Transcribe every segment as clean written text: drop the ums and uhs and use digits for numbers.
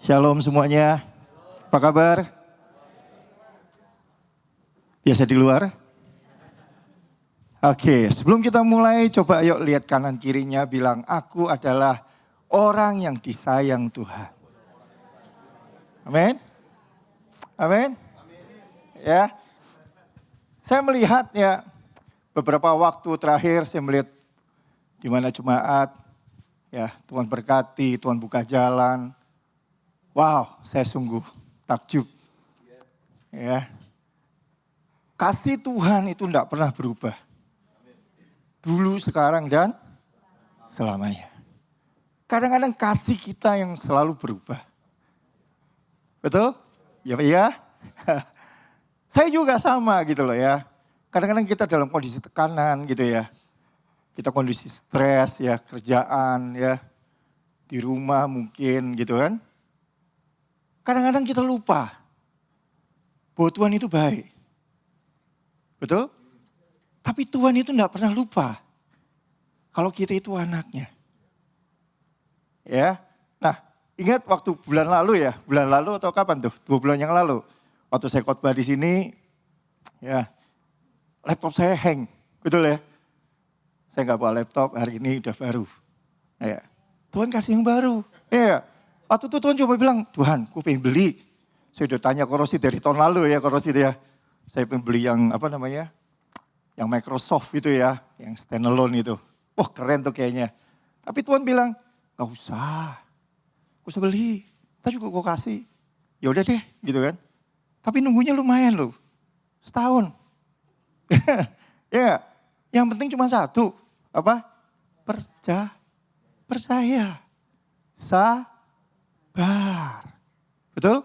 Shalom semuanya. Apa kabar? Biasa di luar? Oke, sebelum kita mulai coba yuk lihat kanan kirinya bilang aku adalah orang yang disayang Tuhan. Amin. Amin. Ya. Saya melihat ya beberapa waktu terakhir saya melihat di mana jemaat ya Tuhan berkati, Tuhan buka jalan. Wow, saya sungguh takjub. Ya. Kasih Tuhan itu tidak pernah berubah. Dulu, sekarang, dan selamanya. Kadang-kadang kasih kita yang selalu berubah. Betul? Ya Pak ya? Saya juga sama gitu loh ya. Kadang-kadang kita dalam kondisi tekanan gitu ya. Kita kondisi stres ya, kerjaan ya. Di rumah mungkin gitu kan. Kadang-kadang kita lupa bahwa Tuhan itu baik. Betul? Tapi Tuhan itu tidak pernah lupa kalau kita itu anaknya. Ya, nah ingat waktu bulan lalu ya, bulan lalu atau kapan tuh? 2 bulan yang lalu. Waktu saya khotbah di sini, ya laptop saya hang, betul ya? Saya nggak bawa laptop, hari ini udah baru. Ya, Tuhan kasih yang baru. Ya, waktu itu Tuhan coba bilang, Tuhan, aku pengen beli. Saya udah tanya Korosi dari tahun lalu ya, Korosi ya. Saya pengen beli yang apa namanya? Yang Microsoft itu ya, yang standalone itu. Wah keren tuh kayaknya. Tapi Tuhan bilang, gak usah beli. Kita juga gue kasih. Ya udah deh gitu kan. Tapi nunggunya lumayan loh. Setahun. Ya, yang penting cuma satu. Apa? Percaya. Sabar. Betul?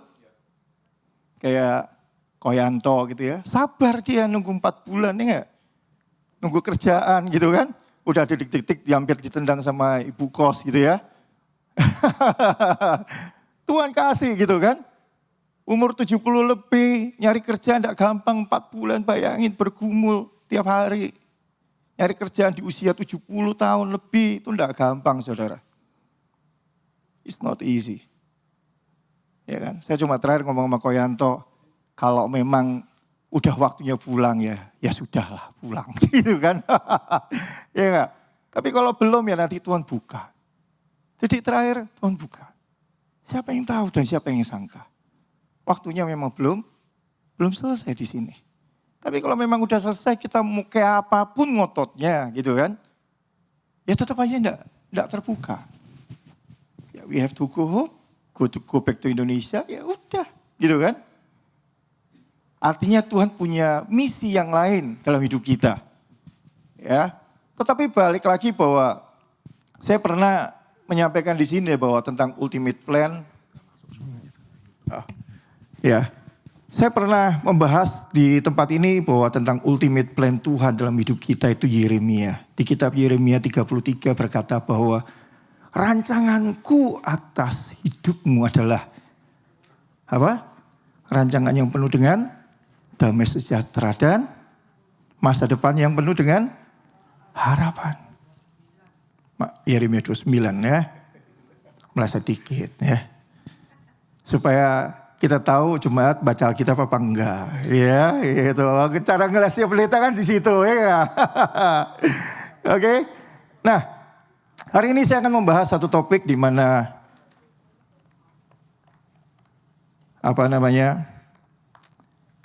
Kayak Koyanto gitu ya. Sabar dia nunggu 4 bulan ya enggak? Nunggu kerjaan gitu kan. Udah detik-detik hampir ditendang sama ibu kos gitu ya. Tuhan kasih gitu kan. Umur 70 lebih, nyari kerjaan enggak gampang, 4 bulan bayangin bergumul tiap hari. Nyari kerjaan di usia 70 tahun lebih itu enggak gampang saudara. It's not easy. Ya kan, saya cuma terakhir ngomong sama Koyanto, kalau memang udah waktunya pulang ya sudahlah pulang gitu kan. Ya enggak? Tapi kalau belum ya nanti Tuhan buka. Jadi terakhir Tuhan buka. Siapa yang tahu dan siapa yang sangka. Waktunya memang belum selesai di sini. Tapi kalau memang udah selesai kita mau kayak apapun ngototnya gitu kan. Ya tetap aja enggak terbuka. Ya we have to go home, go back to Indonesia, ya udah gitu kan. Artinya Tuhan punya misi yang lain dalam hidup kita. Ya. Tetapi balik lagi bahwa saya pernah menyampaikan di sini bahwa tentang ultimate plan. Ya. Saya pernah membahas di tempat ini bahwa tentang ultimate plan Tuhan dalam hidup kita itu Yeremia. Di kitab Yeremia 33 berkata bahwa rancanganku atas hidupmu adalah apa? Rancangan yang penuh dengan damai sejahtera dan masa depan yang penuh dengan harapan. Yeremia 29 ya. Meleset dikit ya. Supaya kita tahu jemaat baca Alkitab apa enggak. Ya gitu. Cara ngelasnya pelita kan di situ ya. Oke. Nah hari ini saya akan membahas satu topik di mana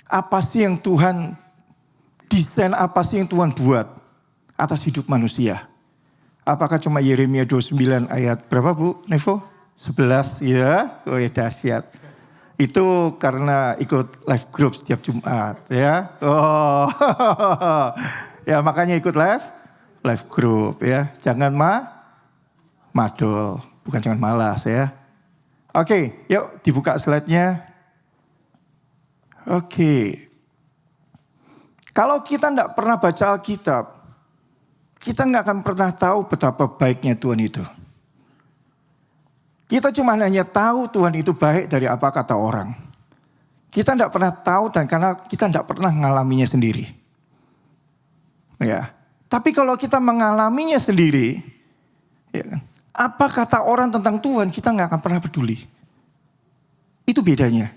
apa sih yang Tuhan desain, apa sih yang Tuhan buat atas hidup manusia. Apakah cuma Yeremia 29 ayat berapa Bu Nevo? 11 ya, oh ya dahsyat. Itu karena ikut live group setiap Jumat ya. Oh, ya makanya ikut live group ya. Jangan madol, bukan jangan malas ya. Oke, yuk dibuka slide-nya. Oke. Kalau kita tidak pernah baca Alkitab, kita nggak akan pernah tahu betapa baiknya Tuhan itu. Kita cuma hanya tahu Tuhan itu baik dari apa kata orang. Kita tidak pernah tahu dan karena kita tidak pernah mengalaminya sendiri. Ya. Tapi kalau kita mengalaminya sendiri, ya, apa kata orang tentang Tuhan kita nggak akan pernah peduli. Itu bedanya.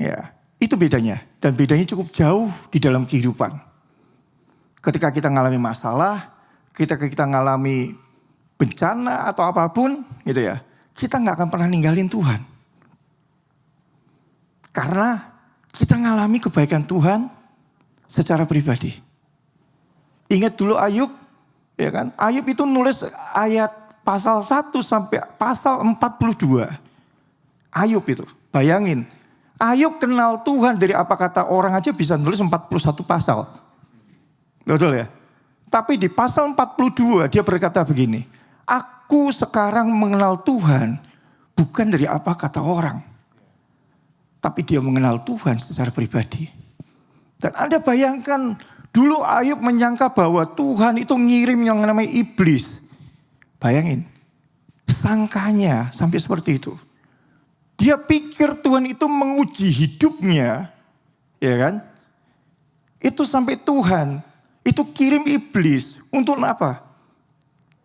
Ya, itu bedanya. Dan bedanya cukup jauh di dalam kehidupan. Ketika kita ngalami masalah, ketika kita ngalami bencana atau apapun gitu ya, kita nggak akan pernah ninggalin Tuhan. Karena kita ngalami kebaikan Tuhan secara pribadi. Ingat dulu Ayub, ya kan? Ayub itu nulis ayat pasal 1 sampai pasal 42. Ayub itu, bayangin. Ayub kenal Tuhan dari apa kata orang aja bisa nulis 41 pasal. Betul ya? Tapi di pasal 42 dia berkata begini. Aku sekarang mengenal Tuhan bukan dari apa kata orang. Tapi dia mengenal Tuhan secara pribadi. Dan Anda bayangkan dulu Ayub menyangka bahwa Tuhan itu ngirim yang namanya iblis. Bayangin. Sangkanya sampai seperti itu. Dia pikir Tuhan itu menguji hidupnya. Ya kan? Itu sampai Tuhan itu kirim iblis untuk apa?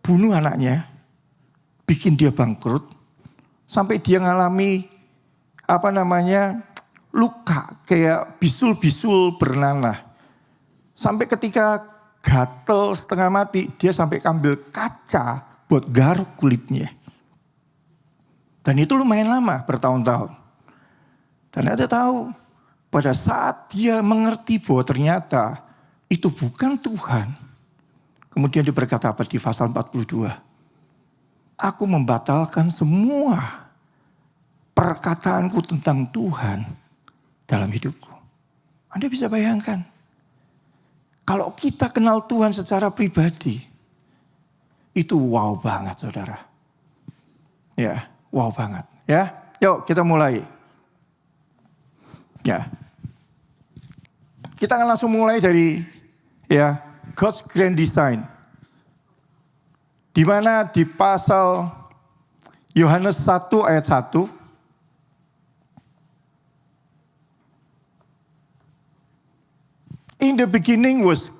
Bunuh anaknya. Bikin dia bangkrut. Sampai dia ngalami luka kayak bisul-bisul bernanah. Sampai ketika gatel setengah mati, dia sampai ambil kaca buat garuk kulitnya. Dan itu lumayan lama, bertahun-tahun. Dan Anda tahu, pada saat dia mengerti bahwa ternyata itu bukan Tuhan. Kemudian dia berkata apa di pasal 42? Aku membatalkan semua perkataanku tentang Tuhan dalam hidupku. Anda bisa bayangkan. Kalau kita kenal Tuhan secara pribadi, itu wow banget saudara. Ya, wow banget. Ya, yuk kita mulai. Ya, kita akan langsung mulai dari God's Grand Design. Di mana di pasal Yohanes 1 ayat 1. In the beginning was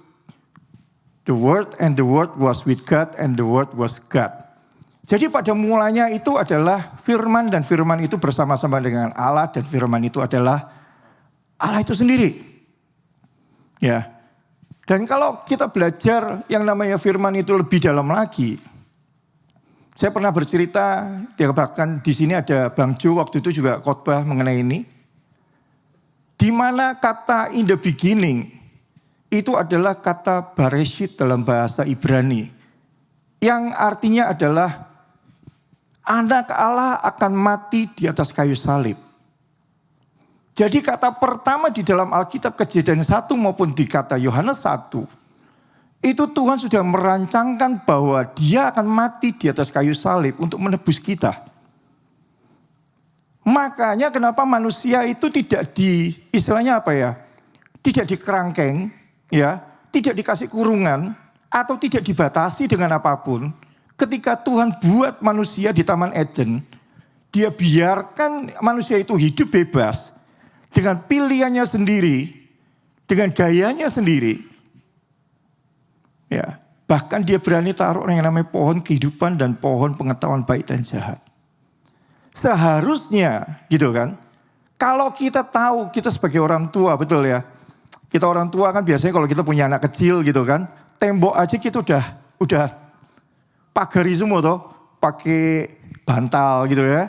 the Word, and the Word was with God, and the Word was God. Jadi pada mulanya itu adalah firman, dan firman itu bersama-sama dengan Allah, dan firman itu adalah Allah itu sendiri. Ya. Dan kalau kita belajar yang namanya firman itu lebih dalam lagi. Saya pernah bercerita, bahkan di sini ada Bang Jo waktu itu juga khotbah mengenai ini. Di mana kata in the beginning itu adalah kata Bereshit dalam bahasa Ibrani. Yang artinya adalah anak Allah akan mati di atas kayu salib. Jadi kata pertama di dalam Alkitab Kejadian 1 maupun di kata Yohanes 1. Itu Tuhan sudah merancangkan bahwa dia akan mati di atas kayu salib untuk menebus kita. Makanya kenapa manusia itu tidak tidak dikerangkeng. Ya, tidak dikasih kurungan atau tidak dibatasi dengan apapun. Ketika Tuhan buat manusia di Taman Eden, dia biarkan manusia itu hidup bebas dengan pilihannya sendiri, dengan gayanya sendiri. Ya, bahkan dia berani taruh yang namanya pohon kehidupan dan pohon pengetahuan baik dan jahat. Seharusnya, gitu kan? Kalau kita tahu, kita sebagai orang tua, betul ya? Kita orang tua kan biasanya kalau kita punya anak kecil gitu kan, tembok aja kita udah pagari semua toh, pakai bantal gitu ya.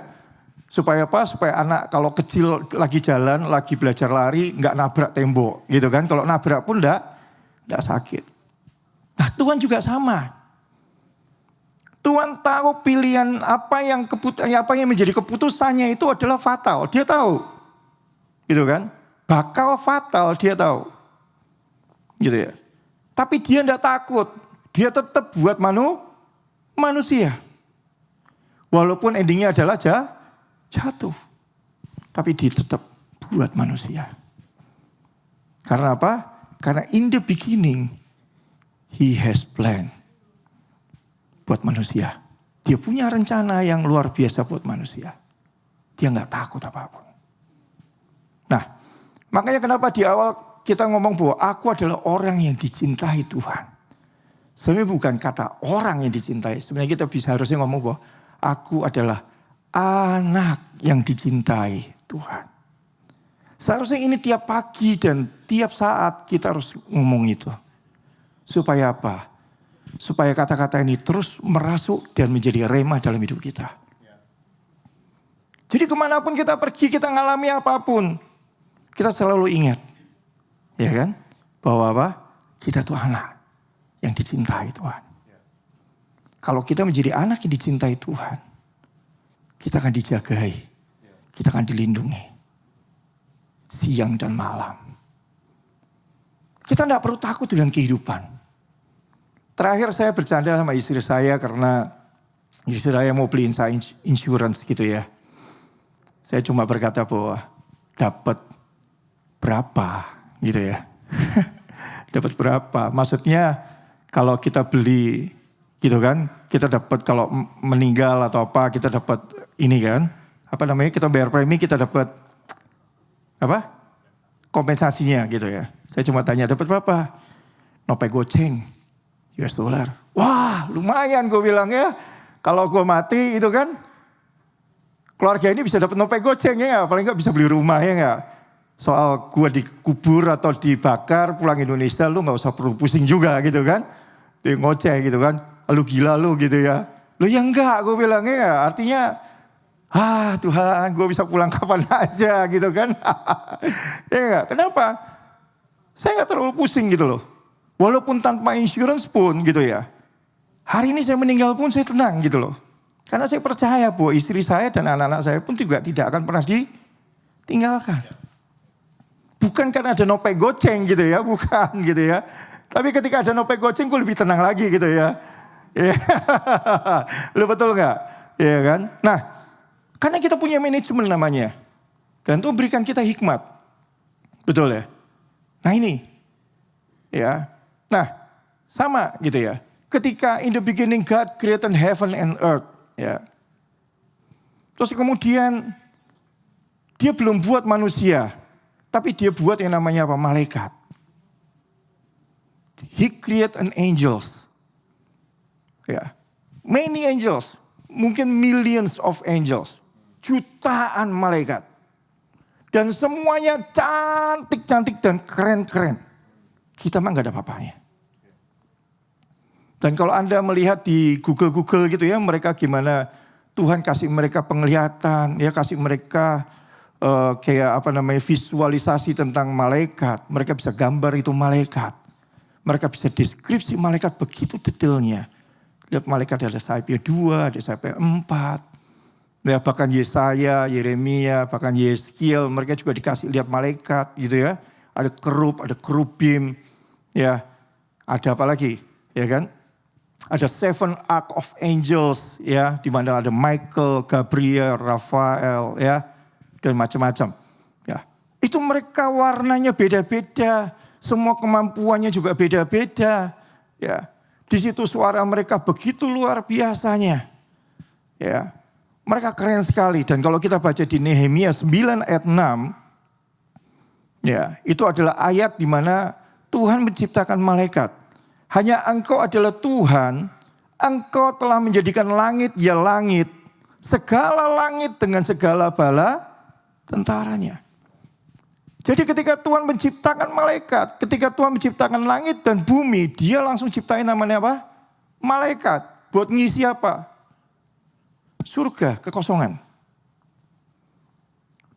Supaya apa? Supaya anak kalau kecil lagi jalan, lagi belajar lari, nggak nabrak tembok gitu kan. Kalau nabrak pun nggak sakit. Nah Tuhan juga sama. Tuhan tahu pilihan apa yang menjadi keputusannya itu adalah fatal. Dia tahu, gitu kan? Bakal fatal dia tahu. Gitu ya. Tapi dia tidak takut. Dia tetap buat manusia. Walaupun endingnya adalah jatuh. Tapi dia tetap buat manusia. Karena apa? Karena in the beginning, He has plan buat manusia. Dia punya rencana yang luar biasa buat manusia. Dia nggak takut apapun. Nah, makanya kenapa di awal kita ngomong bahwa aku adalah orang yang dicintai Tuhan. Sebenarnya bukan kata orang yang dicintai. Sebenarnya kita harusnya ngomong bahwa aku adalah anak yang dicintai Tuhan. Seharusnya ini tiap pagi dan tiap saat kita harus ngomong itu. Supaya apa? Supaya kata-kata ini terus merasuk dan menjadi rema dalam hidup kita. Jadi kemanapun kita pergi, kita ngalami apapun, kita selalu ingat, ya kan? Bahwa apa? Kita tuh anak yang dicintai Tuhan. Kalau kita menjadi anak yang dicintai Tuhan, kita akan dijagai, kita akan dilindungi. Siang dan malam. Kita tidak perlu takut dengan kehidupan. Terakhir saya bercanda sama istri saya karena istri saya mau beli insurance gitu ya. Saya cuma berkata bahwa dapat berapa gitu ya. Dapat berapa? Maksudnya kalau kita beli gitu kan, kita dapat kalau meninggal atau apa kita dapat ini kan. Apa namanya? Kita bayar premi kita dapat apa? Kompensasinya gitu ya. Saya cuma tanya dapat berapa? Nope goceng US dollar. Wah lumayan gue bilang ya. Kalau gue mati itu kan keluarga ini bisa dapat nope goceng ya. Paling gak bisa beli rumah ya gak. Soal gue dikubur atau dibakar pulang Indonesia lu gak usah perlu pusing juga gitu kan. Dia ngoceh gitu kan. Lu gila lu gitu ya. Lu ya enggak gue bilang ya. Artinya Tuhan gue bisa pulang kapan aja gitu kan. Ya enggak, kenapa? Saya gak terlalu pusing gitu loh. Walaupun tanpa insurance pun gitu ya. Hari ini saya meninggal pun saya tenang gitu loh. Karena saya percaya bahwa istri saya dan anak-anak saya pun juga tidak akan pernah ditinggalkan. Bukan karena ada nope goceng gitu ya, bukan gitu ya. Tapi ketika ada nope goceng gue lebih tenang lagi gitu ya. Lu betul gak? Ya kan? Nah, karena kita punya manajemen namanya. Dan itu berikan kita hikmat. Betul ya? Nah ini. Ya. Nah, sama gitu ya. Ketika in the beginning God created heaven and earth. Ya. Terus kemudian dia belum buat manusia. Tapi dia buat yang namanya apa? Malaikat. He created an angels. Ya. Many angels. Mungkin millions of angels. Jutaan malaikat. Dan semuanya cantik-cantik dan keren-keren. Kita mah gak ada apa-apanya. Dan kalau Anda melihat di Google gitu ya, mereka gimana Tuhan kasih mereka penglihatan, ya kasih mereka kayak apa namanya visualisasi tentang malaikat. Mereka bisa gambar itu malaikat. Mereka bisa deskripsi malaikat begitu detailnya. Lihat malaikat ada sayapnya 2, ada sayapnya 4. Ya, bahkan Yesaya, Yeremia, bahkan Yeskiel, mereka juga dikasih lihat malaikat gitu ya. Ada kerub, ada kerubim, ya. Ada apa lagi, ya kan? Ada 7 Ark of Angels, ya, di mana ada Michael, Gabriel, Rafael, ya, dan macam-macam. Ya, itu mereka warnanya beda-beda, semua kemampuannya juga beda-beda, ya. Di situ suara mereka begitu luar biasanya, ya. Mereka keren sekali. Dan kalau kita baca di Nehemia 9 ayat 6. Ya, itu adalah ayat di mana Tuhan menciptakan malaikat. Hanya engkau adalah Tuhan. Engkau telah menjadikan langit ya langit. Segala langit dengan segala bala tentaranya. Jadi ketika Tuhan menciptakan malaikat. Ketika Tuhan menciptakan langit dan bumi. Dia langsung ciptain namanya apa? Malaikat. Buat ngisi apa? Surga, kekosongan.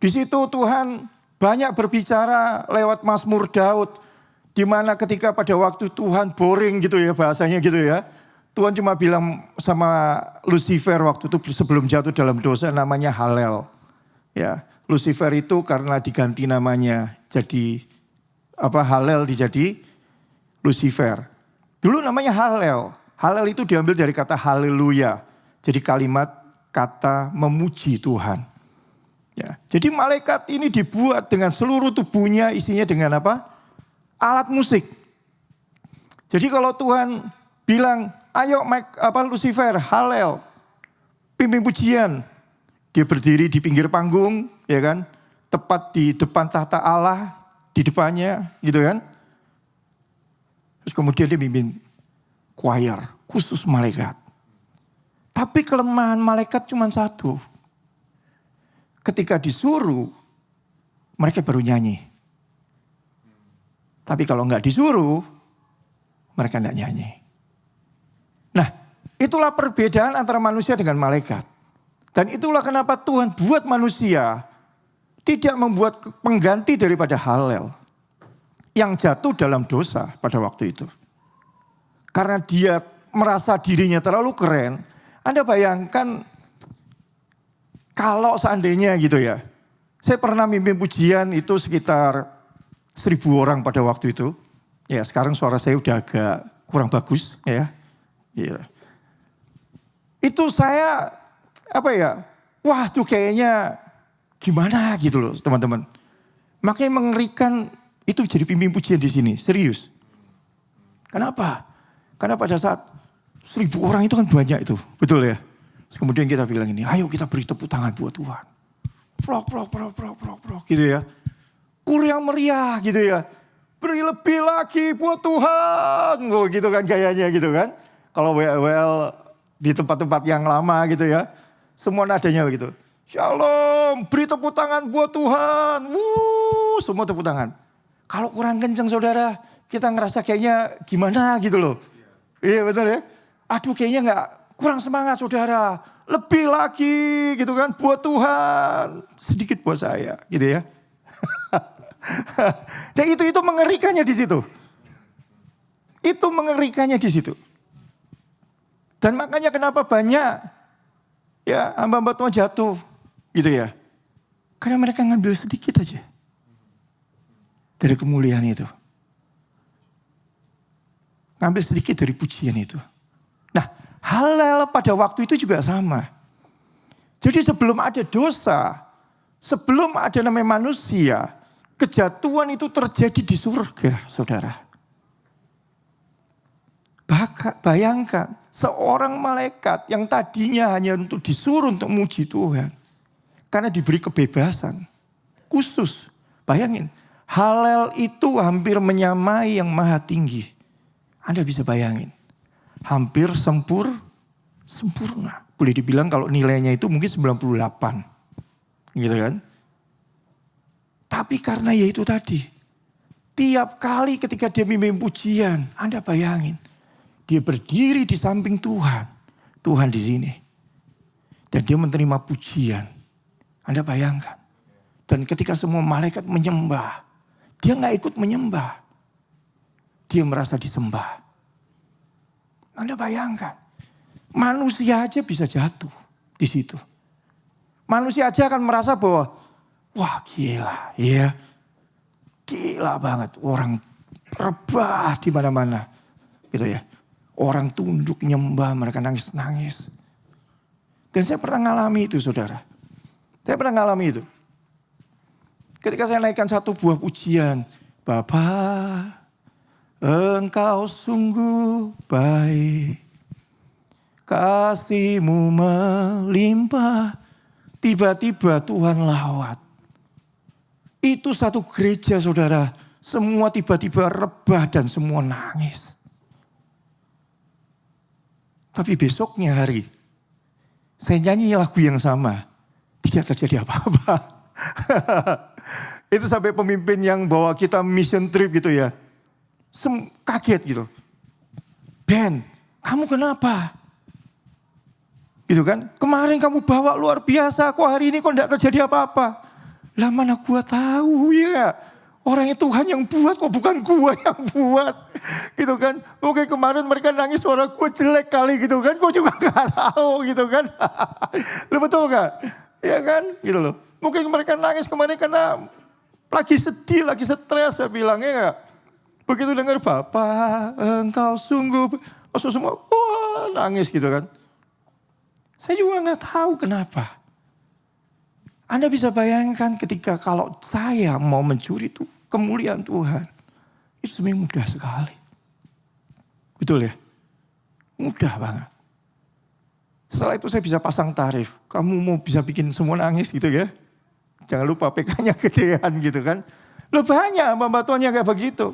Di situ Tuhan banyak berbicara lewat Mazmur Daud. Di mana ketika pada waktu Tuhan boring gitu ya bahasanya gitu ya. Tuhan cuma bilang sama Lucifer waktu itu sebelum jatuh dalam dosa namanya Halel. Ya, Lucifer itu karena diganti namanya jadi apa Halel dijadi Lucifer. Dulu namanya Halel. Halel itu diambil dari kata haleluya. Jadi kalimat kata memuji Tuhan. Ya, jadi malaikat ini dibuat dengan seluruh tubuhnya isinya dengan apa? Alat musik. Jadi kalau Tuhan bilang, ayo Lucifer, Halel, pimpin pujian. Dia berdiri di pinggir panggung, ya kan? Tepat di depan tahta Allah, di depannya, gitu kan? Terus kemudian dia pimpin choir, khusus malaikat. Tapi kelemahan malaikat cuma satu. ketika disuruh, mereka baru nyanyi. Tapi kalau nggak disuruh, mereka nggak nyanyi. Nah, itulah perbedaan antara manusia dengan malaikat. Dan itulah kenapa Tuhan buat manusia tidak membuat pengganti daripada Hallel yang jatuh dalam dosa pada waktu itu. Karena dia merasa dirinya terlalu keren. Anda bayangkan kalau seandainya gitu ya. Saya pernah mimpin pujian itu sekitar 1.000 orang pada waktu itu. Ya sekarang suara saya udah agak kurang bagus ya. Ya. Itu saya wah tuh kayaknya gimana gitu loh teman-teman. Makanya mengerikan itu jadi pimpin pujian di sini, serius. Kenapa? Karena pada saat 1.000 orang itu kan banyak itu, betul ya. Terus kemudian kita bilang ini, ayo kita beri tepuk tangan buat Tuhan. Prok, gitu ya. Kurang meriah gitu ya. Beri lebih lagi buat Tuhan. Oh, gitu kan gayanya gitu kan. Kalau WL di tempat-tempat yang lama gitu ya. Semua nadanya begitu. Shalom, beri tepuk tangan buat Tuhan. Semua tepuk tangan. Kalau kurang kenceng saudara, kita ngerasa kayaknya gimana gitu loh. Iya betul ya. Aduh kayaknya gak kurang semangat saudara. Lebih lagi gitu kan buat Tuhan. Sedikit buat saya gitu ya. Dan itu mengerikannya di situ. Itu mengerikannya di situ. Dan makanya kenapa banyak ya hamba-hamba Tuhan jatuh gitu ya. Karena mereka ngambil sedikit aja dari kemuliaan itu. Ngambil sedikit dari pujian itu. Nah, Hallel pada waktu itu juga sama. Jadi sebelum ada dosa, sebelum ada namanya manusia, kejatuhan itu terjadi di surga, saudara. Bayangkan, seorang malaikat yang tadinya hanya untuk disuruh untuk muji Tuhan. Karena diberi kebebasan, khusus. Bayangin, Hallel itu hampir menyamai yang maha tinggi. Anda bisa bayangin. Hampir sempurna. Boleh dibilang kalau nilainya itu mungkin 98. Gitu kan. Tapi karena ya itu tadi. Tiap kali ketika dia mimpin pujian. Anda bayangin. Dia berdiri di samping Tuhan. Tuhan di sini. Dan dia menerima pujian. Anda bayangkan. Dan ketika semua malaikat menyembah. Dia gak ikut menyembah. Dia merasa disembah. Anda bayangkan. Manusia aja bisa jatuh di situ. Manusia aja akan merasa bahwa wah gila, ya. Gila banget, orang rebah di mana-mana. Gitu ya. Orang tunduk nyembah, mereka nangis-nangis. Dan saya pernah ngalami itu, saudara. Saya pernah ngalami itu. Ketika saya naikkan satu buah pujian, Bapa, Engkau sungguh baik, kasih-Mu melimpah, tiba-tiba Tuhan lawat. Itu satu gereja saudara, semua tiba-tiba rebah dan semua nangis. Tapi besoknya hari, saya nyanyi lagu yang sama, tidak terjadi apa-apa. Itu sampai pemimpin yang bawa kita mission trip gitu ya. Kaget gitu. Ben, kamu kenapa? Gitu kan. Kemarin kamu bawa luar biasa. Kok hari ini kok enggak terjadi apa-apa? Lah mana gua tahu ya. Orang itu Tuhan yang buat kok bukan gua yang buat. Gitu kan. Mungkin kemarin mereka nangis suara gua jelek kali gitu kan. Gua juga gak tahu gitu kan. Lu betul gak? Ya kan gitu loh. Mungkin mereka nangis kemarin karena lagi sedih, lagi stres saya bilangnya gak. Begitu dengar Bapak, Engkau sungguh, semua wah nangis gitu kan. Saya juga gak tahu kenapa. Anda bisa bayangkan ketika kalau saya mau mencuri itu kemuliaan Tuhan. Itu sebenarnya mudah sekali. Betul ya? Mudah banget. Setelah itu saya bisa pasang tarif. Kamu mau bisa bikin semua nangis gitu ya. Jangan lupa PK-nya gedean gitu kan. Loh banyak hamba Tuhan yang kayak begitu.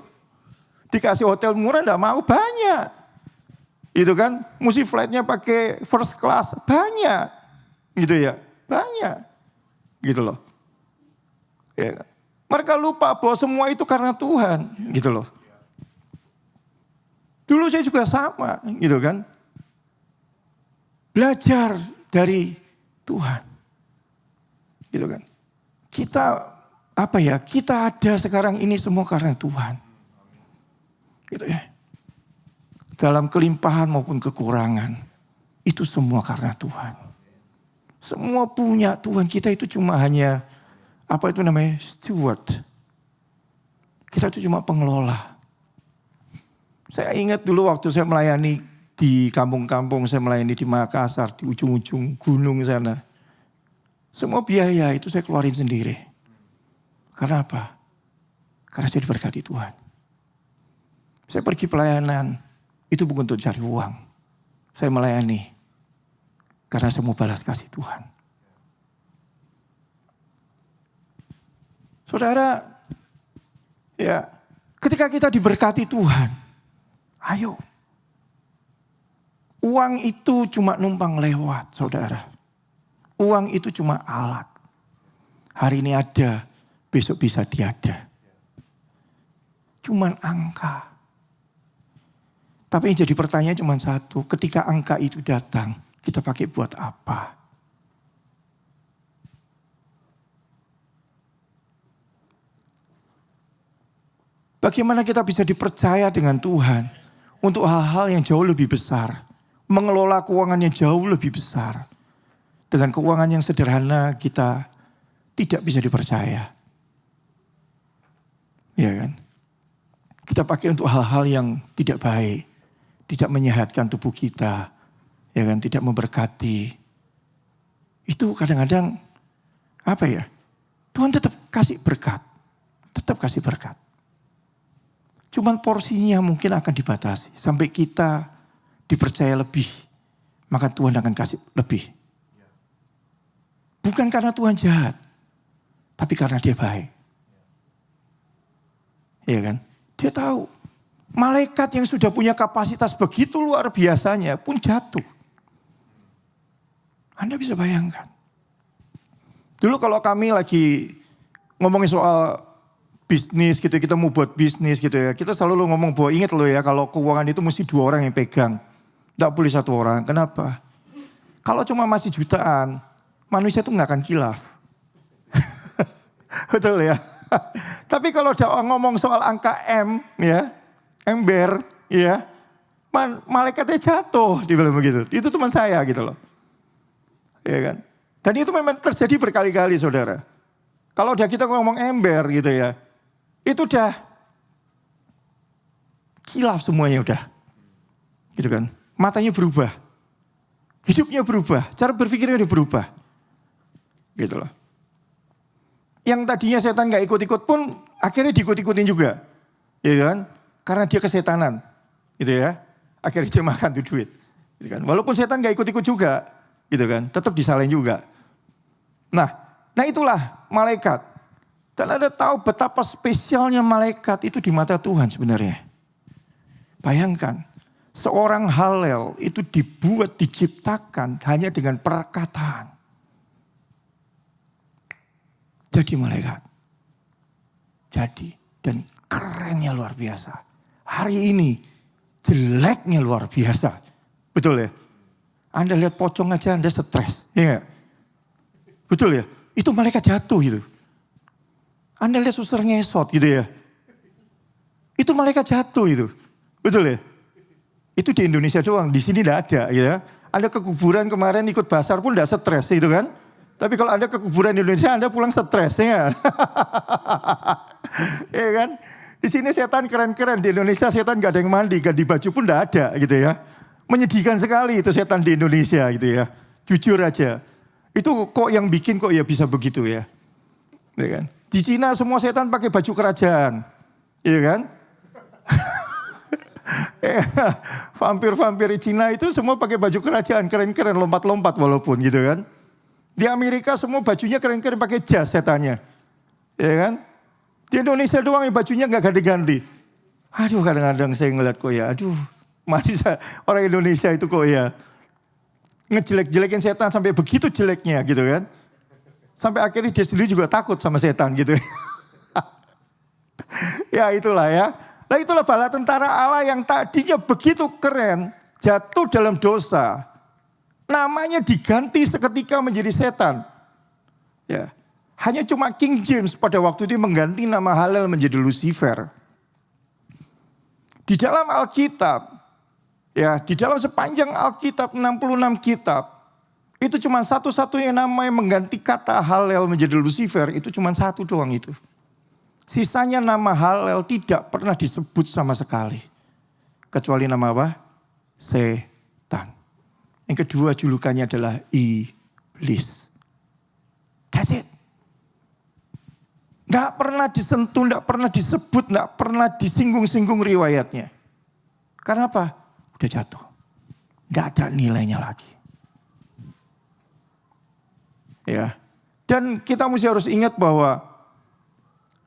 Dikasih hotel murah enggak mau, banyak. Itu kan, mesti flightnya pakai first class, banyak. Gitu ya, banyak. gitu loh. Ya kan? Mereka lupa bahwa semua itu karena Tuhan, gitu loh. Dulu saya juga sama, gitu kan. Belajar dari Tuhan. Gitu kan. Kita kita ada sekarang ini semua karena Tuhan. Gitu ya. Dalam kelimpahan maupun kekurangan, itu semua karena Tuhan. Semua punya Tuhan, kita itu cuma hanya steward. Kita itu cuma pengelola. Saya ingat dulu waktu saya melayani di kampung-kampung, saya melayani di Makassar, di ujung-ujung gunung sana. Semua biaya itu saya keluarin sendiri. Karena apa? Karena saya diberkati Tuhan. Saya pergi pelayanan, itu bukan untuk cari uang. Saya melayani karena saya mau balas kasih Tuhan. Saudara, ya, ketika kita diberkati Tuhan, ayo. Uang itu cuma numpang lewat, saudara. Uang itu cuma alat. Hari ini ada, besok bisa tiada. Cuman angka. Tapi yang jadi pertanyaan cuma satu, ketika angka itu datang, kita pakai buat apa? Bagaimana kita bisa dipercaya dengan Tuhan untuk hal-hal yang jauh lebih besar, mengelola keuangan yang jauh lebih besar. Dengan keuangan yang sederhana kita tidak bisa dipercaya. Ya kan? Kita pakai untuk hal-hal yang tidak baik. Tidak menyehatkan tubuh kita, ya kan, tidak memberkati. Itu kadang-kadang Tuhan tetap kasih berkat, Cuman porsinya mungkin akan dibatasi sampai kita dipercaya lebih, maka Tuhan akan kasih lebih. Bukan karena Tuhan jahat, tapi karena Dia baik, ya kan? Dia tahu. Malaikat yang sudah punya kapasitas begitu luar biasanya pun jatuh. Anda bisa bayangkan. Dulu kalau kami lagi ngomongin soal bisnis gitu, kita mau buat bisnis gitu ya. Kita selalu ngomong bahwa ingat loh ya, kalau keuangan itu mesti 2 orang yang pegang. Tidak boleh 1 orang. Kenapa? Kalau cuma masih jutaan, manusia itu nggak akan kilaf. Betul ya. Tapi kalau udah ngomong soal angka M ya, ember, ya, malaikatnya jatuh, dibilang begitu. Itu teman saya gitu loh, ya kan. Dan itu memang terjadi berkali-kali, saudara. Kalau udah kita ngomong ember gitu ya, itu udah kilaf semuanya udah, gitu kan. Matanya berubah, hidupnya berubah, cara berpikirnya udah berubah, gitu loh. Yang tadinya setan gak ikut-ikut pun akhirnya diikut-ikutin juga, ya kan. Karena dia kesetanan, gitu ya. Akhirnya dia makan tuh duit, gitu kan. Walaupun setan gak ikut-ikut juga, gitu kan. Tetap disalahin juga. Nah itulah malaikat. Dan Anda tahu betapa spesialnya malaikat itu di mata Tuhan sebenarnya. Bayangkan, seorang Halel itu dibuat, diciptakan hanya dengan perkataan. Jadi malaikat. Jadi, dan kerennya luar biasa. Hari ini jeleknya luar biasa. Betul ya? Anda lihat pocong aja Anda stres. Ya gak? Betul ya? Itu malaikat jatuh gitu. Anda lihat suster ngesot gitu ya. Itu malaikat jatuh itu. Betul ya? Itu di Indonesia doang. Di sini tidak ada ya. Anda ke kuburan kemarin ikut basar pun tidak stres gitu kan. Tapi kalau Anda ke kuburan di Indonesia Anda pulang stres ya. Ya kan? Di sini setan keren-keren, di Indonesia setan gak ada yang mandi, ganti baju pun gak ada gitu ya. Menyedihkan sekali itu setan di Indonesia gitu ya. Jujur aja. Itu kok yang bikin kok ya bisa begitu ya. Ya kan? Di Cina semua setan pakai baju kerajaan. Iya kan? Vampir-vampir di Cina itu semua pakai baju kerajaan, keren-keren, lompat-lompat walaupun gitu kan. Di Amerika semua bajunya keren-keren pakai jas setannya. Ya kan? Di Indonesia doang yang bajunya gak ganti-ganti. Aduh kadang-kadang saya ngeliat kok ya, orang Indonesia itu kok ya ngejelek-jelekin setan sampai begitu jeleknya gitu kan. Sampai akhirnya dia sendiri juga takut sama setan gitu. Ya itulah ya. Nah itulah bala tentara Allah yang tadinya begitu keren, jatuh dalam dosa. Namanya diganti seketika menjadi setan. Ya. Hanya cuma King James pada waktu itu mengganti nama Halel menjadi Lucifer. Di dalam Alkitab, ya di dalam sepanjang Alkitab 66 kitab, itu cuma satu-satunya nama yang mengganti kata Halel menjadi Lucifer, itu cuma satu doang itu. Sisanya nama Halel tidak pernah disebut sama sekali. Kecuali nama apa? Setan. Yang kedua julukannya adalah iblis. That's it. Nggak pernah disentuh, nggak pernah disebut, nggak pernah disinggung-singgung riwayatnya. Karena apa? Udah jatuh. Nggak ada nilainya lagi. Ya. Dan kita mesti harus ingat bahwa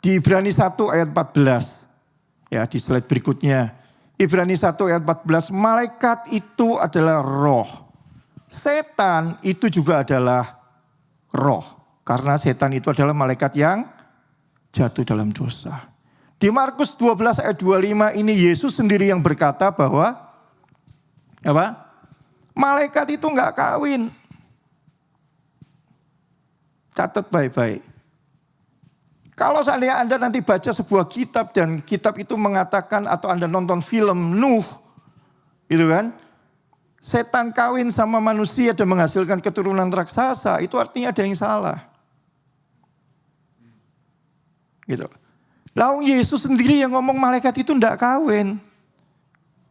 di Ibrani 1 ayat 14. Ya, di slide berikutnya. Ibrani 1 ayat 14. Malaikat itu adalah roh. Setan itu juga adalah roh. Karena setan itu adalah malaikat yang jatuh dalam dosa. Di Markus 12 ayat 25 ini Yesus sendiri yang berkata bahwa apa? Malaikat itu enggak kawin. Catat baik-baik. Kalau seandainya Anda nanti baca sebuah kitab dan kitab itu mengatakan atau Anda nonton film Nuh, gitu kan? Setan kawin sama manusia dan menghasilkan keturunan raksasa, itu artinya ada yang salah. Gitu. Lalu Yesus sendiri yang ngomong malaikat itu enggak kawin.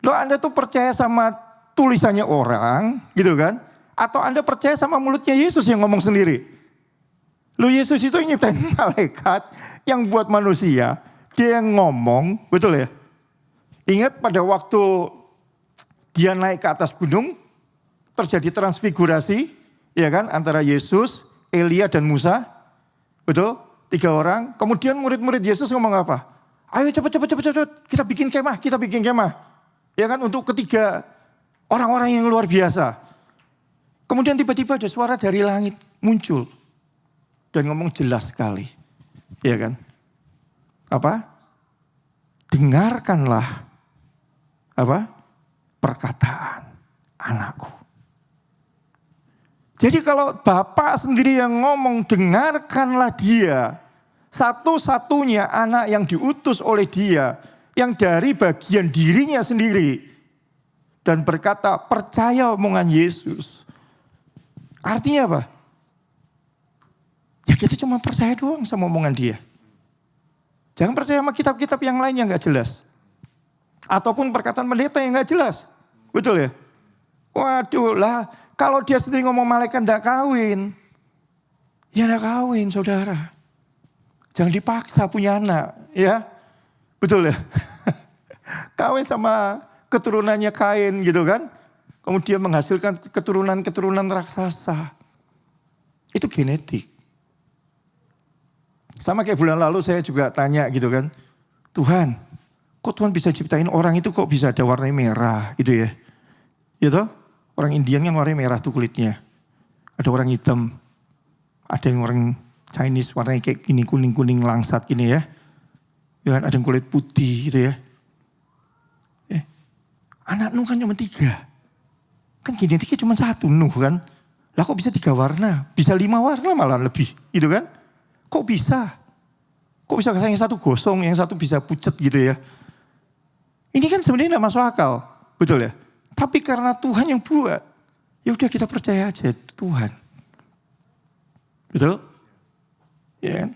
Loh Anda tuh percaya sama tulisannya orang, gitu kan? Atau Anda percaya sama mulutnya Yesus yang ngomong sendiri? Loh Yesus itu nyiptain malaikat yang buat manusia. Dia yang ngomong, betul ya? Ingat pada waktu dia naik ke atas gunung, terjadi transfigurasi, ya kan? Antara Yesus, Elia dan Musa, betul? 3 orang. Kemudian murid-murid Yesus ngomong apa? Ayo cepat, kita bikin kemah. Ya kan? Untuk ketiga orang-orang yang luar biasa. Kemudian tiba-tiba ada suara dari langit muncul. Dan ngomong jelas sekali. Ya kan? Apa? Dengarkanlah. Apa? Perkataan anakku. Jadi kalau Bapak sendiri yang ngomong, dengarkanlah dia. Satu-satunya anak yang diutus oleh dia. Yang dari bagian dirinya sendiri. Dan berkata, percaya omongan Yesus. Artinya apa? Ya kita cuma percaya doang sama omongan dia. Jangan percaya sama kitab-kitab yang lain yang gak jelas. Ataupun perkataan pendeta yang gak jelas. Betul ya? Waduh lah, kalau dia sendiri ngomong malaikat gak kawin. Ya gak kawin saudara. Jangan dipaksa punya anak. Ya, betul ya? Kawin sama keturunannya Kain gitu kan. Kemudian menghasilkan keturunan-keturunan raksasa. Itu genetik. Sama kayak bulan lalu saya juga tanya gitu kan. Tuhan, kok Tuhan bisa ciptain orang itu kok bisa ada warnanya merah gitu ya. Gitu? Orang Indian kan warnanya merah tuh kulitnya. Ada orang hitam. Ada yang orang Chinese warnanya kayak gini kuning-kuning langsat gini ya. Ya kan? Ada yang kulit putih gitu ya. Anak Nuh kan cuma 3. Kan genetiknya cuma 1 Nuh kan. Lah kok bisa 3 warna? Bisa 5 warna malah lebih gitu kan. Kok bisa? Kok bisa yang satu gosong, yang satu bisa pucat gitu ya? Ini kan sebenarnya tidak masuk akal, betul ya? Tapi karena Tuhan yang buat, ya udah kita percaya aja Tuhan, betul? Ya kan?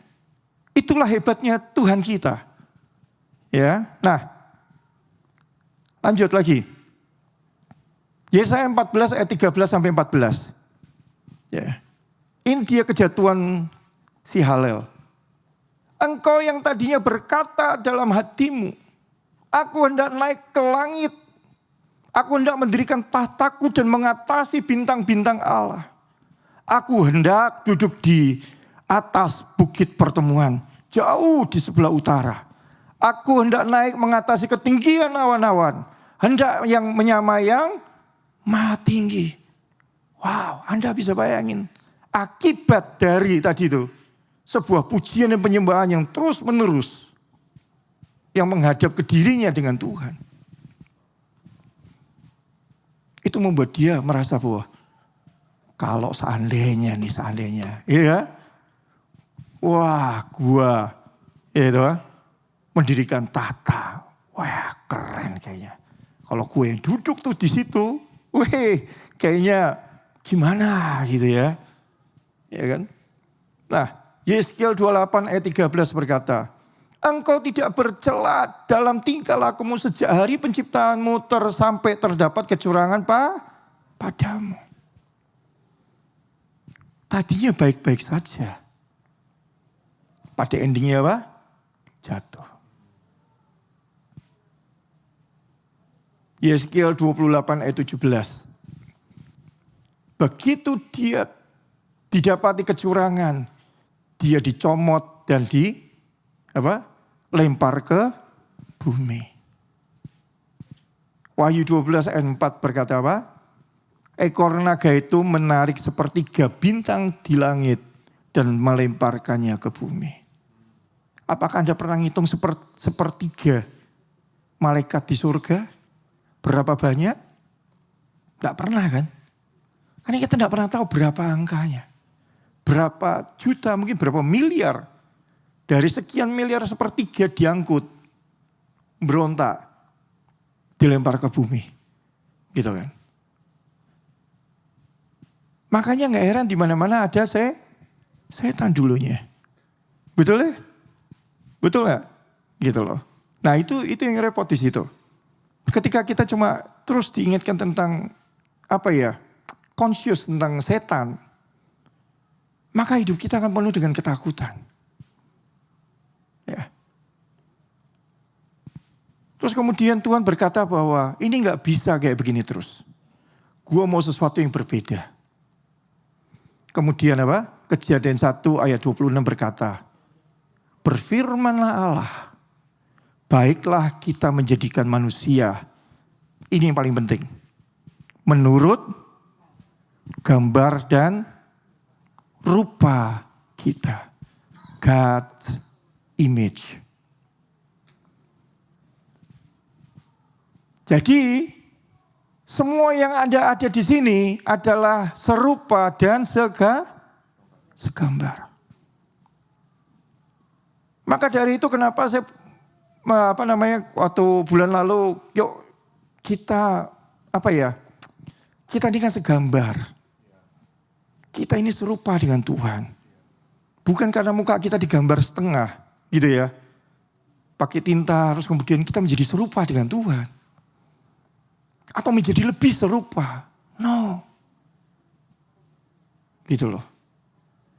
Itulah hebatnya Tuhan kita, ya. Nah, lanjut lagi. Yesaya 14 ayat 13 sampai 14. Ya. Ini dia kejatuhan si Halel. Engkau yang tadinya berkata dalam hatimu, aku hendak naik ke langit. Aku hendak mendirikan tahtaku dan mengatasi bintang-bintang Allah. Aku hendak duduk di atas bukit pertemuan, jauh di sebelah utara. Aku hendak naik mengatasi ketinggian awan-awan. Hendak yang menyamai yang maha tinggi. Wow, Anda bisa bayangin. Akibat dari tadi itu, sebuah pujian dan penyembahan yang terus menerus, yang menghadap ke dirinya dengan Tuhan. Itu membuat dia merasa bahwa, kalau seandainya, iya, wah gua, itu mendirikan tata, wah keren kayaknya. Kalau gue yang duduk tuh di situ, kayaknya gimana gitu ya. Ya kan? Nah, Yeskiel 28 ayat 13 berkata, engkau tidak bercela dalam tingkah lakumu sejak hari penciptaanmu sampai terdapat kecurangan padamu. Tadinya baik-baik saja. Pada endingnya apa? Jatuh. Yeskiel 28 ayat 17. Begitu dia didapati kecurangan, dia dicomot dan lempar ke bumi. Wahyu 12 ayat 4 berkata apa? Ekor naga itu menarik sepertiga bintang di langit dan melemparkannya ke bumi. Apakah Anda pernah ngitung sepertiga malaikat di surga? Berapa banyak? Tidak pernah kan? Karena kita tidak pernah tahu berapa angkanya. Berapa juta, mungkin berapa miliar. Dari sekian miliar sepertiga diangkut. Berontak. Dilempar ke bumi. Gitu kan. Makanya gak heran di mana-mana ada setan dulunya. Betul ya? Betul gak? Gitu loh. Nah itu yang repot di situ. Ketika kita cuma terus diingatkan tentang conscious tentang setan, maka hidup kita akan penuh dengan ketakutan. Ya. Terus kemudian Tuhan berkata bahwa ini gak bisa kayak begini terus. Gua mau sesuatu yang berbeda. Kemudian Kejadian 1 ayat 26 berkata, berfirmanlah Allah, baiklah kita menjadikan manusia, ini yang paling penting, menurut gambar dan rupa kita. God's image. Jadi semua yang ada di sini adalah serupa dan segambar. Maka dari itu kenapa saya waktu bulan lalu yuk kita kita ini kan segambar. Kita ini serupa dengan Tuhan. Bukan karena muka kita digambar setengah gitu ya. Pakai tinta terus kemudian kita menjadi serupa dengan Tuhan. Atau menjadi lebih serupa. No. Gitu loh.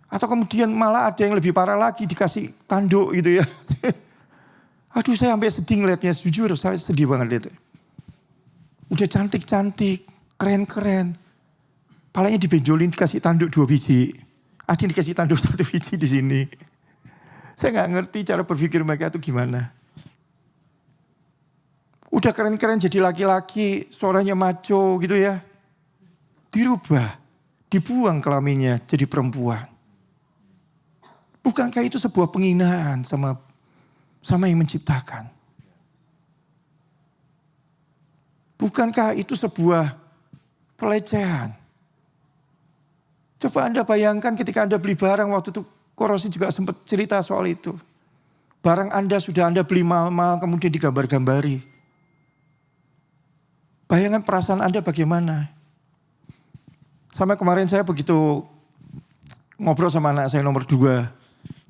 Atau kemudian malah ada yang lebih parah lagi dikasih tanduk gitu ya. Aduh saya sampai sedih ngeliatnya. Jujur saya sedih banget lihatnya. Udah cantik-cantik, keren-keren. Palanya dibenjolin dikasih tanduk 2 biji. Ada yang dikasih tanduk 1 biji di sini. Saya gak ngerti cara berpikir mereka itu gimana. Udah keren-keren jadi laki-laki, suaranya maco gitu ya. Dirubah, dibuang kelaminnya jadi perempuan. Bukankah itu sebuah penghinaan sama yang menciptakan? Bukankah itu sebuah pelecehan? Coba Anda bayangkan ketika Anda beli barang, waktu itu Korosi juga sempat cerita soal itu. Barang Anda sudah Anda beli mahal-mahal kemudian digambar-gambari. Bayangan perasaan Anda bagaimana? Sampai kemarin saya begitu ngobrol sama anak saya nomor 2.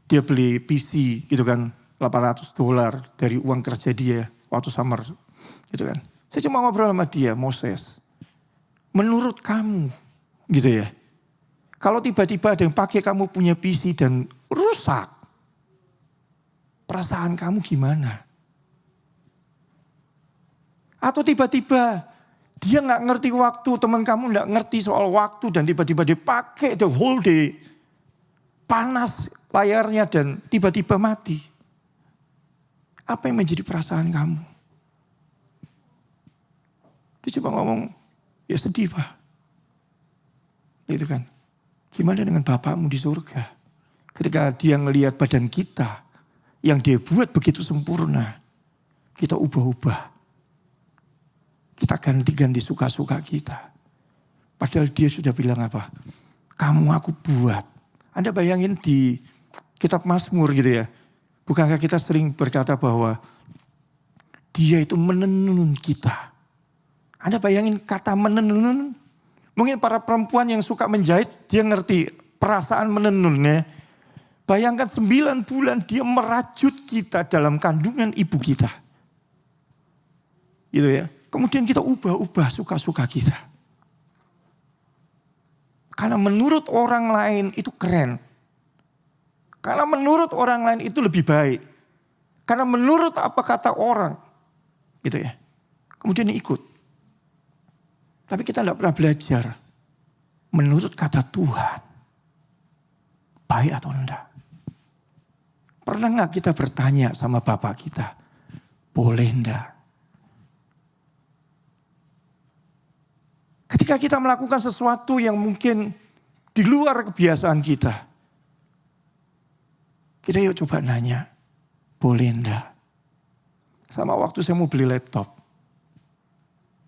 Dia beli PC gitu kan, $800 dari uang kerja dia waktu summer gitu kan. Saya cuma ngobrol sama dia, Moses. Menurut kamu gitu ya. Kalau tiba-tiba ada yang pakai kamu punya PC dan rusak. Perasaan kamu gimana? Atau tiba-tiba dia gak ngerti waktu, teman kamu gak ngerti soal waktu dan tiba-tiba dia pakai the whole day. Panas layarnya dan tiba-tiba mati. Apa yang menjadi perasaan kamu? Dia coba ngomong, ya sedih Pak. Gitu kan. Gimana dengan Bapakmu di surga? Ketika dia ngelihat badan kita yang dia buat begitu sempurna, kita ubah-ubah. Kita ganti-ganti suka-suka kita. Padahal dia sudah bilang apa? Kamu aku buat. Anda bayangin di kitab Mazmur gitu ya. Bukankah kita sering berkata bahwa dia itu menenun kita. Anda bayangin kata menenun. Mungkin para perempuan yang suka menjahit, dia ngerti perasaan menenunnya. Bayangkan 9 bulan dia merajut kita dalam kandungan ibu kita. Gitu ya. Kemudian kita ubah-ubah suka-suka kita. Karena menurut orang lain itu keren. Karena menurut orang lain itu lebih baik. Karena menurut apa kata orang. Gitu ya. Kemudian ikut. Tapi kita tidak pernah belajar menurut kata Tuhan. Baik atau enggak. Pernah enggak kita bertanya sama Bapak kita. Boleh enggak? Ketika kita melakukan sesuatu yang mungkin di luar kebiasaan kita. Kita yuk coba nanya. Boleh enggak? Sama waktu saya mau beli laptop.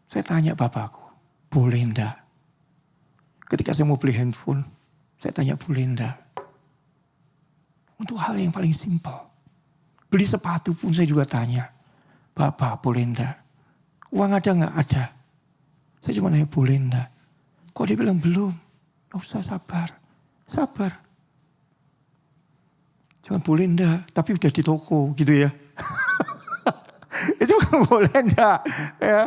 Saya tanya bapakku. Boleh enggak? Ketika saya mau beli handphone, saya tanya boleh enggak? Untuk hal yang paling simpel. Beli sepatu pun saya juga tanya. Bapak boleh enggak? Uang ada enggak? Ada. Saya cuma nanya boleh enggak? Kok dia bilang belum? Nggak usah sabar. Sabar. Cuma boleh enggak? Tapi udah di toko gitu ya. Itu kan boleh enggak? Ya.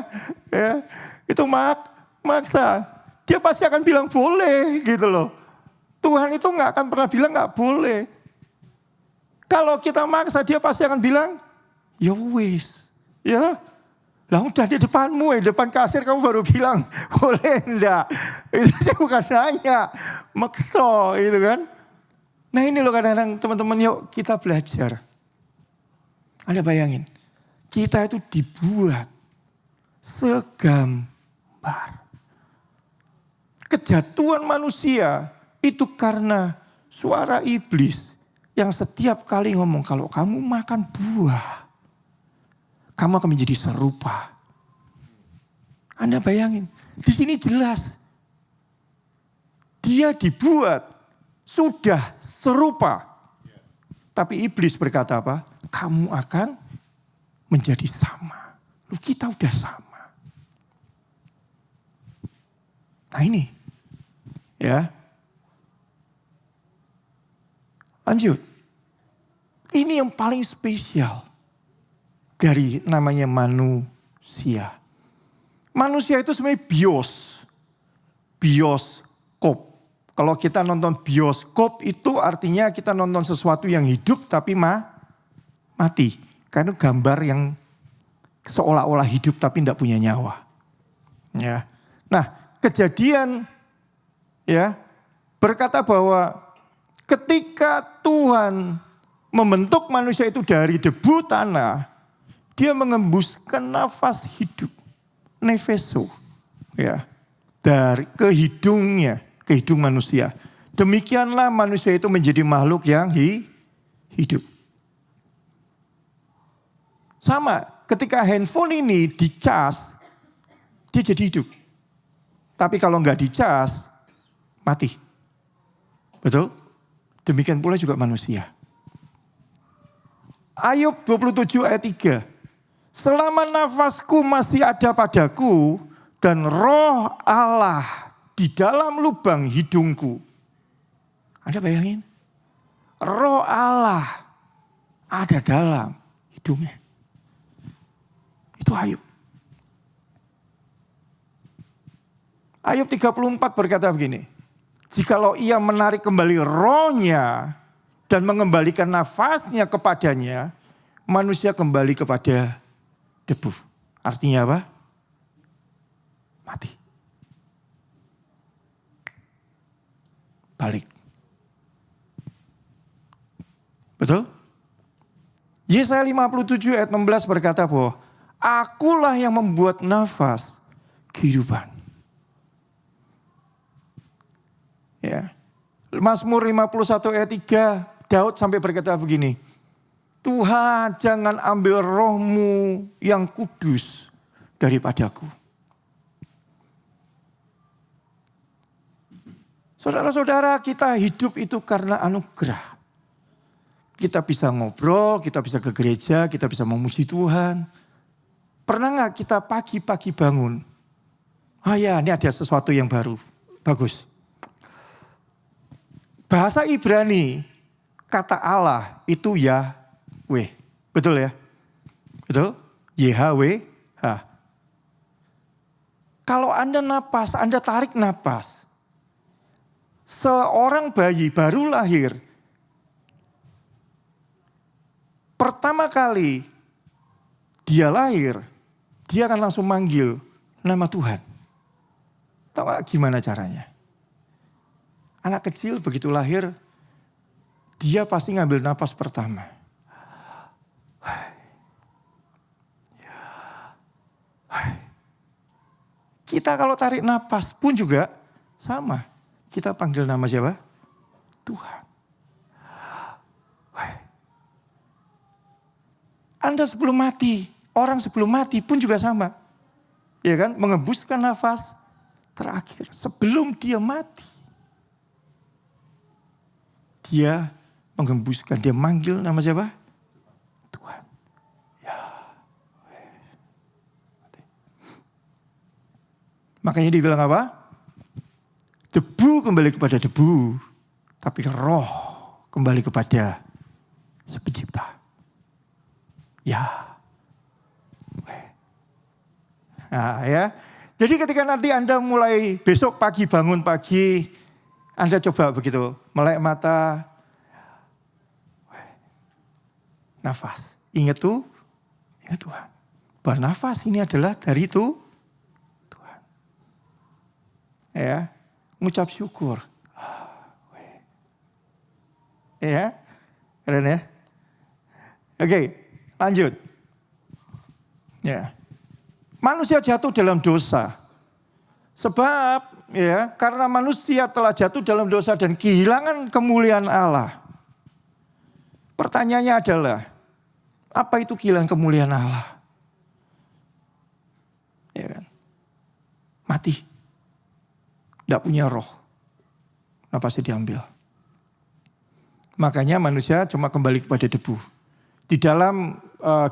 Itu maksa. Dia pasti akan bilang boleh gitu loh. Tuhan itu gak akan pernah bilang gak boleh. Kalau kita maksa dia pasti akan bilang, ya wis. Ya, lah udah di depanmu di depan kasir kamu baru bilang boleh enggak. Itu sih bukan nanya, maksa gitu kan. Nah ini loh kadang-kadang teman-teman yuk kita belajar. Anda bayangin, kita itu dibuat segambar. Kejatuhan manusia itu karena suara iblis yang setiap kali ngomong kalau kamu makan buah, kamu akan menjadi serupa. Anda bayangin, di sini jelas dia dibuat sudah serupa. Tapi iblis berkata apa? Kamu akan menjadi sama. Lu kita udah sama. Nah ini. Ya. Lanjut. Ini yang paling spesial dari namanya manusia. Manusia itu sebenarnya bioskop. Kalau kita nonton bioskop itu artinya kita nonton sesuatu yang hidup tapi mati. Karena gambar yang seolah-olah hidup tapi tidak punya nyawa. Ya. Nah, Kejadian ya berkata bahwa ketika Tuhan membentuk manusia itu dari debu tanah, dia mengembuskan nafas hidup, nefeso, ya, dari ke hidung manusia. Demikianlah manusia itu menjadi makhluk yang hidup. Sama, ketika handphone ini dicas, dia jadi hidup. Tapi kalau nggak dicas, mati. Betul? Demikian pula juga manusia. Ayub 27 ayat 3. Selama nafasku masih ada padaku dan roh Allah di dalam lubang hidungku. Anda bayangin? Roh Allah ada dalam hidungnya. Itu Ayub. Ayub 34 berkata begini. Jikalau ia menarik kembali rohnya dan mengembalikan nafasnya kepadanya, manusia kembali kepada debu. Artinya apa? Mati. Balik. Betul? Yesaya 57 ayat 16 berkata bahwa akulah yang membuat nafas kehidupan. Ya. Mazmur 51 ayat 3, Daud sampai berkata begini, Tuhan jangan ambil rohmu yang kudus daripadaku. Saudara-saudara, kita hidup itu karena anugerah. Kita bisa ngobrol, kita bisa ke gereja, kita bisa memuji Tuhan. Pernah nggak kita pagi-pagi bangun? Ah ya, ini ada sesuatu yang baru. Bagus. Bahasa Ibrani, kata Allah itu Yahweh. Betul ya? Betul? YHWH. Kalau Anda napas, Anda tarik napas. Seorang bayi baru lahir, pertama kali dia lahir, dia akan langsung manggil nama Tuhan. Tahu gak gimana caranya? Anak kecil begitu lahir, dia pasti ngambil napas pertama. Kita kalau tarik napas pun juga sama. Kita panggil nama siapa? Tuhan. Anda sebelum mati, orang sebelum mati pun juga sama. Ya kan? Mengembuskan nafas terakhir sebelum dia mati. Dia menggembuskan, dia manggil nama siapa? Tuhan. Yahweh. Makanya dia bilang apa? Debu kembali kepada debu, tapi roh kembali kepada si pencipta. Nah, ya. Jadi ketika nanti Anda mulai besok pagi bangun pagi, Anda coba begitu, melek mata, nafas. Ingat Tuhan. Bahwa nafas ini adalah dari Tuhan. Ya, mengucap syukur. Ya, keren ya. Oke, lanjut. Ya, manusia jatuh dalam dosa. Sebab ya, karena manusia telah jatuh dalam dosa dan kehilangan kemuliaan Allah. Pertanyaannya adalah, apa itu kehilangan kemuliaan Allah? Ya kan? Mati. Tidak punya roh. Napasnya diambil. Makanya manusia cuma kembali kepada debu. Di dalam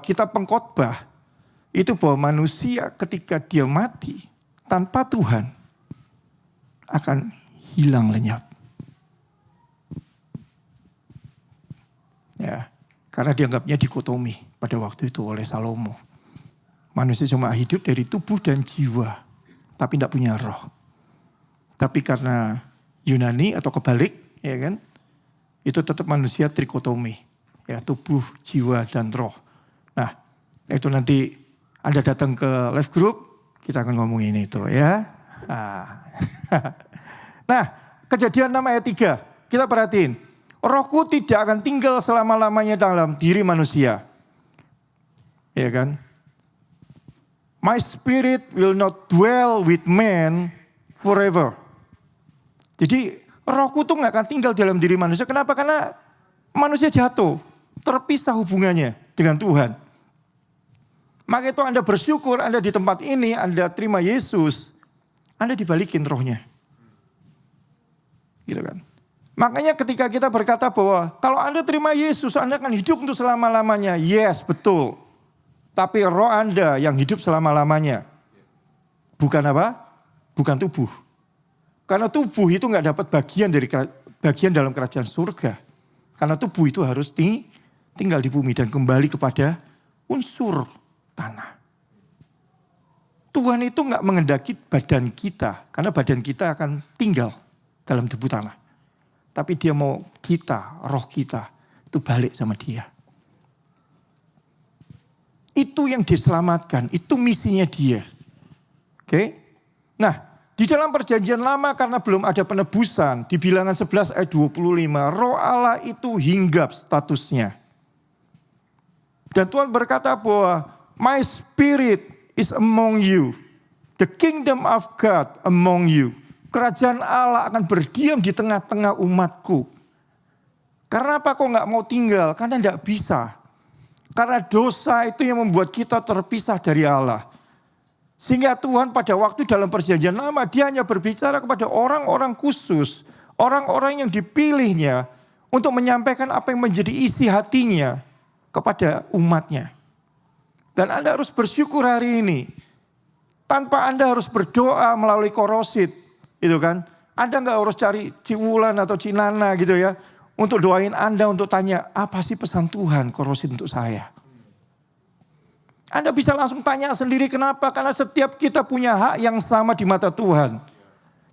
kitab Pengkhotbah, itu bahwa manusia ketika dia mati tanpa Tuhan akan hilang lenyap. Ya, karena dianggapnya dikotomi pada waktu itu oleh Salomo. Manusia cuma hidup dari tubuh dan jiwa, tapi tidak punya roh. Tapi karena Yunani atau kebalik, ya kan, itu tetap manusia trikotomi, ya tubuh, jiwa dan roh. Nah, itu nanti Anda datang ke live group, kita akan ngomongin itu ya. Nah, Kejadian 6 ayat 3, kita perhatiin. Rohku tidak akan tinggal selama-lamanya dalam diri manusia. Ya kan? My spirit will not dwell with man forever. Jadi rohku tuh gak akan tinggal dalam diri manusia. Kenapa? Karena manusia jatuh. Terpisah hubungannya dengan Tuhan. Maka itu Anda bersyukur, Anda di tempat ini, Anda terima Yesus. Anda dibalikin rohnya. Gitu kan. Makanya ketika kita berkata bahwa kalau Anda terima Yesus, Anda akan hidup untuk selama-lamanya. Yes, betul. Tapi roh Anda yang hidup selama-lamanya. Bukan apa? Bukan tubuh. Karena tubuh itu gak dapat bagian dalam kerajaan surga. Karena tubuh itu harus tinggal di bumi dan kembali kepada unsur tanah. Tuhan itu gak mengendaki badan kita. Karena badan kita akan tinggal dalam debu tanah. Tapi dia mau kita, roh kita itu balik sama dia. Itu yang diselamatkan, itu misinya dia. Oke? Nah, di dalam perjanjian lama karena belum ada penebusan, di Bilangan 11 ayat 25, roh Allah itu hinggap statusnya. Dan Tuhan berkata bahwa my spirit is among you, the kingdom of God among you. Kerajaan Allah akan berdiam di tengah-tengah umatku. Karena apa kok nggak mau tinggal? Karena nggak bisa. Karena dosa itu yang membuat kita terpisah dari Allah. Sehingga Tuhan pada waktu dalam perjanjian lama, dia hanya berbicara kepada orang-orang khusus. Orang-orang yang dipilihnya untuk menyampaikan apa yang menjadi isi hatinya kepada umatnya. Dan Anda harus bersyukur hari ini. Tanpa Anda harus berdoa melalui korosit. Gitu kan. Anda nggak harus cari Ciwulan atau Cinana gitu ya. Untuk doain Anda, untuk tanya, apa sih pesan Tuhan korosit untuk saya? Anda bisa langsung tanya sendiri kenapa? Karena setiap kita punya hak yang sama di mata Tuhan.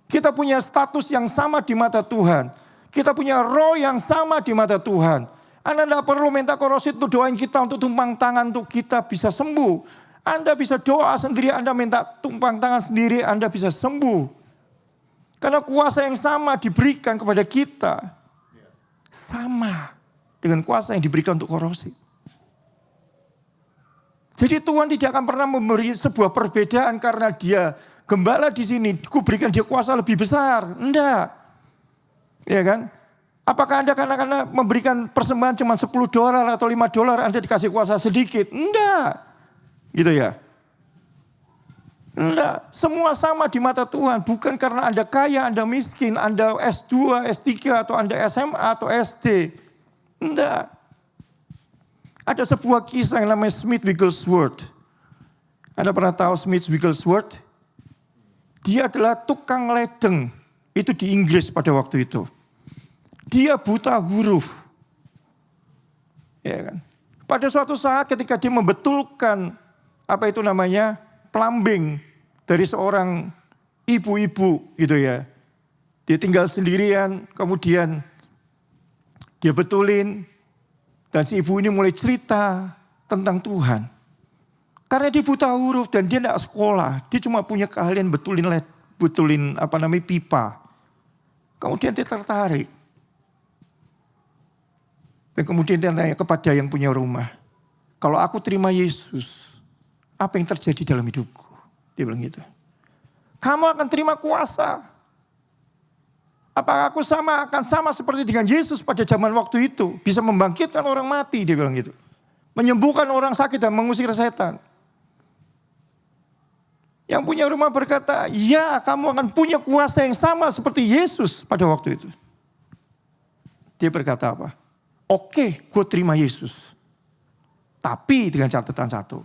Kita punya status yang sama di mata Tuhan. Kita punya roh yang sama di mata Tuhan. Anda tidak perlu minta korosit untuk doain kita untuk tumpang tangan untuk kita bisa sembuh. Anda bisa doa sendiri, Anda minta tumpang tangan sendiri, Anda bisa sembuh. Karena kuasa yang sama diberikan kepada kita. Sama dengan kuasa yang diberikan untuk korosit. Jadi Tuhan tidak akan pernah memberi sebuah perbedaan karena dia gembala di sini, ku berikan dia kuasa lebih besar. Enggak. Ya kan? Apakah Anda karena memberikan persembahan cuma $10 atau $5 Anda dikasih kuasa sedikit? Enggak. Gitu ya. Enggak, semua sama di mata Tuhan. Bukan karena Anda kaya, Anda miskin, Anda S2, S3, atau Anda SMA atau SD. Enggak. Ada sebuah kisah yang namanya Smith Wigglesworth. Anda pernah tahu Smith Wigglesworth? Dia adalah tukang ledeng. Itu di Inggris pada waktu itu. Dia buta huruf. Ya kan? Pada suatu saat ketika dia membetulkan plumbing dari seorang ibu-ibu gitu ya. Dia tinggal sendirian, kemudian dia betulin. Dan si ibu ini mulai cerita tentang Tuhan. Karena dia buta huruf dan dia tidak sekolah. Dia cuma punya keahlian betulin pipa. Kemudian dia tertarik. Dan kemudian dia tanya kepada yang punya rumah. Kalau aku terima Yesus, apa yang terjadi dalam hidupku? Dia bilang gitu. Kamu akan terima kuasa. Apakah aku akan sama seperti dengan Yesus pada zaman waktu itu? Bisa membangkitkan orang mati, dia bilang gitu. Menyembuhkan orang sakit dan mengusir setan. Yang punya rumah berkata, ya kamu akan punya kuasa yang sama seperti Yesus pada waktu itu. Dia berkata apa? Oke, gue terima Yesus. Tapi dengan catatan satu.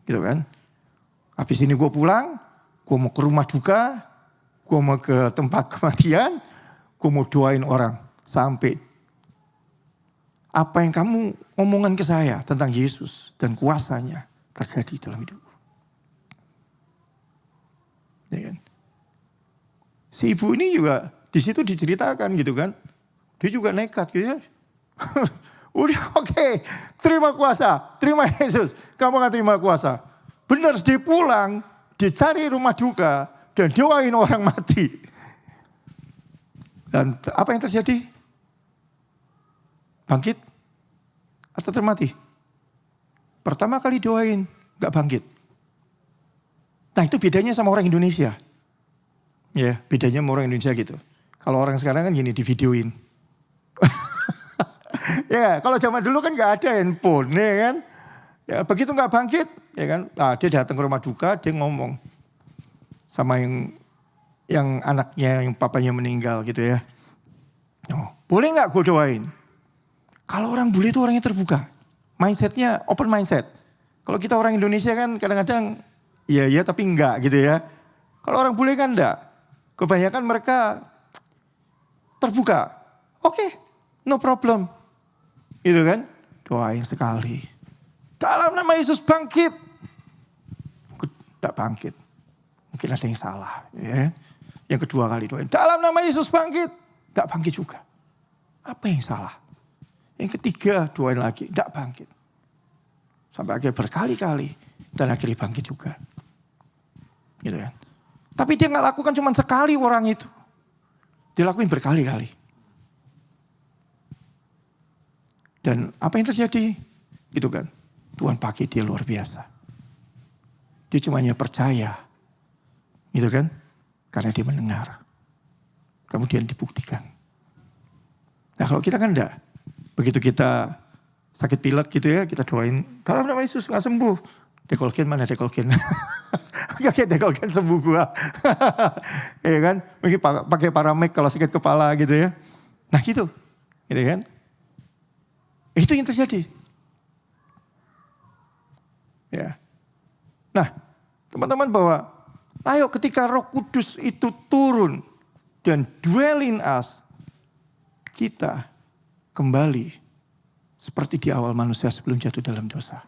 Gitu kan. Habis ini gue pulang, gue mau ke rumah duka, gue mau ke tempat kematian, gue mau doain orang. Sampai apa yang kamu omongan ke saya tentang Yesus dan kuasanya terjadi dalam hidupku. Ya kan? Si ibu ini juga di situ diceritakan gitu kan. Dia juga nekat gitu ya. Udah oke, terima kuasa, terima Yesus, kamu akan terima kuasa. Benar dia pulang, dia cari rumah duka dan doain orang mati. Dan apa yang terjadi? Bangkit atau termati? Pertama kali doain, gak bangkit. Nah itu bedanya sama orang Indonesia. Ya, bedanya sama orang Indonesia gitu. Kalau orang sekarang kan gini, di videoin. Ya, kalau zaman dulu kan gak ada handphone, ya kan. Ya, begitu gak bangkit, ya kan. Nah, dia datang ke rumah duka, dia ngomong sama yang anaknya, yang papanya meninggal gitu ya. Oh, boleh gak gue doain? Kalau orang bule itu orangnya terbuka. Mindsetnya open mindset. Kalau kita orang Indonesia kan kadang-kadang iya tapi enggak gitu ya. Kalau orang bule kan enggak. Kebanyakan mereka terbuka. Oke, no problem. Gitu kan. Doain sekali. Dalam nama Yesus bangkit. Tidak bangkit. Mungkin ada yang salah. Ya. Yang kedua kali doain. Dalam nama Yesus bangkit. Tidak bangkit juga. Apa yang salah? Yang ketiga doain lagi. Tidak bangkit. Sampai akhirnya berkali-kali. Dan akhirnya bangkit juga. Gitu kan. Tapi dia gak lakukan cuma sekali orang itu. Dia lakuin berkali-kali. Dan apa yang terjadi? Gitu kan. Tuhan pakai dia luar biasa. Dia cuma hanya percaya. Gitu kan. Karena dia mendengar. kemudian dibuktikan. Nah kalau kita kan enggak. Begitu kita sakit pilek gitu ya, kita doain, dalam nama Yesus gak sembuh. Dekolgen mana Dekolgen? Oke, Dekolgen sembuh gua. Ya kan? Mungkin pakai Paramek kalau sakit kepala gitu ya. Nah gitu kan? Itu yang terjadi. Ya. Nah, teman-teman bahwa ayo ketika Roh Kudus itu turun dan dwell in us, kita kembali seperti di awal manusia sebelum jatuh dalam dosa.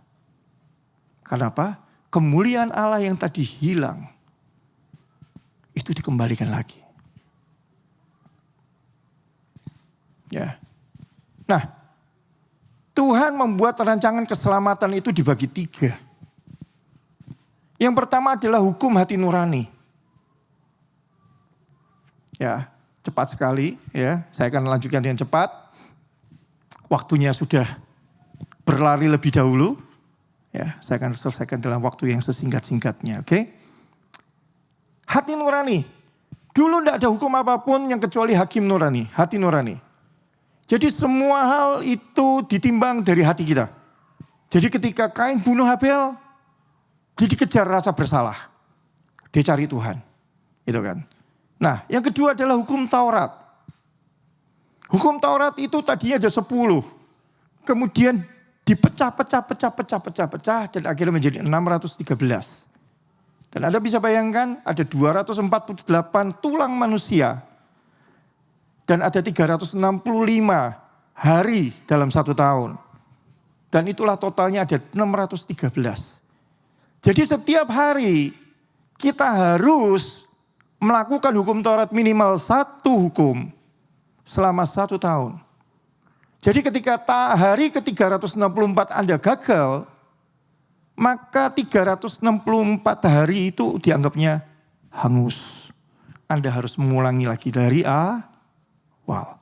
Kenapa? Kemuliaan Allah yang tadi hilang, itu dikembalikan lagi. Ya. Nah, Tuhan membuat rancangan keselamatan itu dibagi 3. Yang pertama adalah hukum hati nurani. Ya, cepat sekali ya. Saya akan lanjutkan dengan cepat. Waktunya sudah berlari lebih dahulu. Ya, saya akan selesaikan dalam waktu yang sesingkat-singkatnya, oke? Hati nurani. Dulu tidak ada hukum apapun yang kecuali hakim nurani, hati nurani. Jadi semua hal itu ditimbang dari hati kita. Jadi ketika Kain bunuh Habel, dia dikejar rasa bersalah. Dia cari Tuhan. Gitu kan. Nah, yang kedua adalah hukum Taurat. Hukum Taurat itu tadinya ada 10. Kemudian dipecah dan akhirnya menjadi 613. Dan Anda bisa bayangkan ada 248 tulang manusia. Dan ada 365 hari dalam 1 tahun. Dan itulah totalnya ada 613. Jadi setiap hari kita harus melakukan hukum Taurat minimal 1 hukum selama 1 tahun. Jadi ketika hari ke-364 Anda gagal, maka 364 hari itu dianggapnya hangus. Anda harus mengulangi lagi dari awal.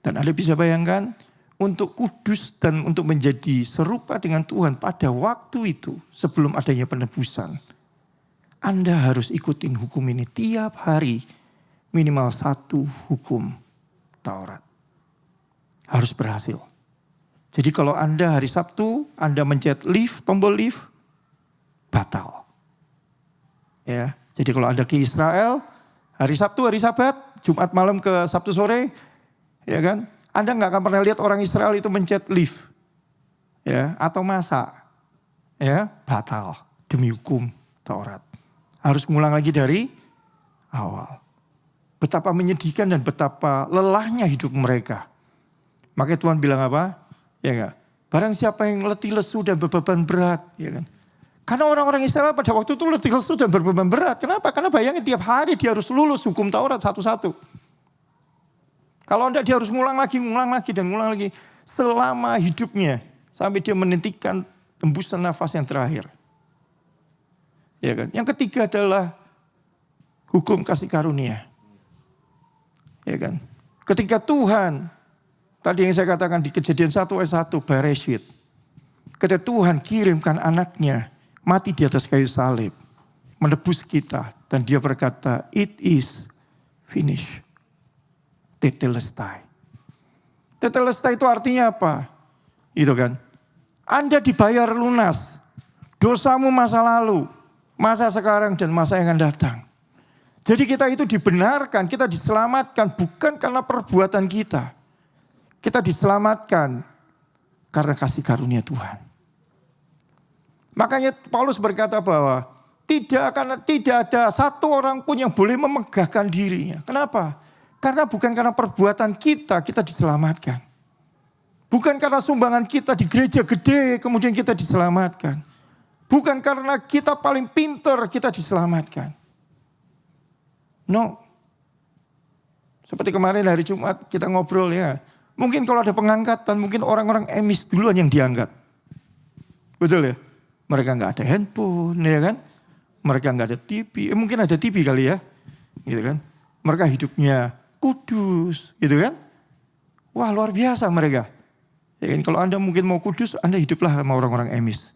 Dan Anda bisa bayangkan, untuk kudus dan untuk menjadi serupa dengan Tuhan pada waktu itu, sebelum adanya penebusan, Anda harus ikutin hukum ini tiap hari, minimal 1 hukum Taurat. Harus berhasil. Jadi kalau Anda hari Sabtu, Anda mencet leave, tombol leave, batal. Ya, jadi kalau Anda ke Israel, hari Sabtu, hari Sabat, Jumat malam ke Sabtu sore, ya kan? Anda nggak akan pernah lihat orang Israel itu mencet leave, ya, atau masak, ya, batal demi hukum Taurat. Harus ngulang lagi dari awal. Betapa menyedihkan dan betapa lelahnya hidup mereka. Makanya Tuhan bilang apa? Ya enggak? Barang siapa yang letih lesu dan berbeban berat, ya kan? Karena orang-orang Israel pada waktu itu letih lesu dan berbeban berat. Kenapa? Karena bayangin tiap hari dia harus lulus hukum Taurat satu-satu. Kalau enggak dia harus ngulang lagi dan ngulang lagi selama hidupnya sampai dia menitikan tembusan nafas yang terakhir. Ya kan? Yang ketiga adalah hukum kasih karunia. Ya kan? Ketika Tuhan, tadi yang saya katakan di Kejadian 1 ayat 1 Bereshit. Ketika Tuhan kirimkan anaknya mati di atas kayu salib. Menebus kita. Dan dia berkata, it is finished. Tetelestai. Tetelestai itu artinya apa? Itu kan. Anda dibayar lunas. Dosamu masa lalu. Masa sekarang dan masa yang akan datang. Jadi kita itu dibenarkan, kita diselamatkan bukan karena perbuatan kita. Kita diselamatkan karena kasih karunia Tuhan. Makanya Paulus berkata bahwa tidak ada satu orang pun yang boleh memegahkan dirinya. Kenapa? Karena bukan karena perbuatan kita diselamatkan. Bukan karena sumbangan kita di gereja gede kemudian kita diselamatkan. Bukan karena kita paling pintar kita diselamatkan. No. Seperti kemarin hari Jumat kita ngobrol ya. Mungkin kalau ada pengangkatan, mungkin orang-orang emis duluan yang diangkat. Betul ya? Mereka nggak ada handphone, ya kan? Mereka nggak ada TV. Mungkin ada TV kali ya, gitu kan? Mereka hidupnya kudus, gitu kan? Wah luar biasa mereka. Ya kan? Kalau Anda mungkin mau kudus, Anda hiduplah sama orang-orang emis.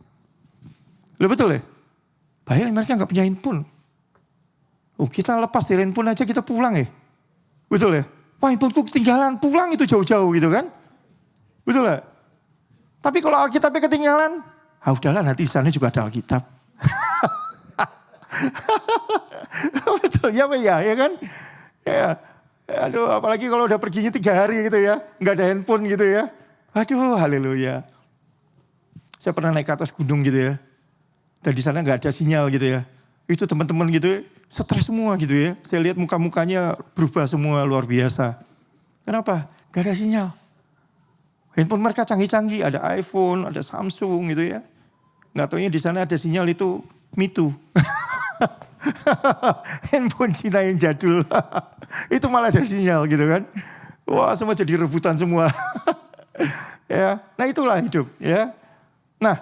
Loh betul ya? Bayangin mereka nggak punya handphone. Oh, kita lepas dari handphone aja kita pulang ya. Betul ya? Wah, handphoneku ketinggalan, pulang itu jauh-jauh gitu kan. Betul ya? Tapi kalau Alkitabnya ketinggalan, udahlah nanti di sana juga ada Alkitab. Betul ya Pak ya kan? Ya. Aduh, apalagi kalau udah perginya 3 hari gitu ya, nggak ada handphone gitu ya. Aduh, haleluya. Saya pernah naik ke atas gunung gitu ya, dan di sana nggak ada sinyal gitu ya. Itu teman-teman gitu, stres semua gitu ya. Saya lihat muka-mukanya berubah semua, luar biasa. Kenapa? Gak ada sinyal. Handphone mereka canggih-canggih, ada iPhone, ada Samsung gitu ya. Nggak taunya di sana ada sinyal itu Me Too. Handphone Cina yang jadul. Itu malah ada sinyal gitu kan. Wah, semua jadi rebutan semua. Ya, nah itulah hidup ya. Nah,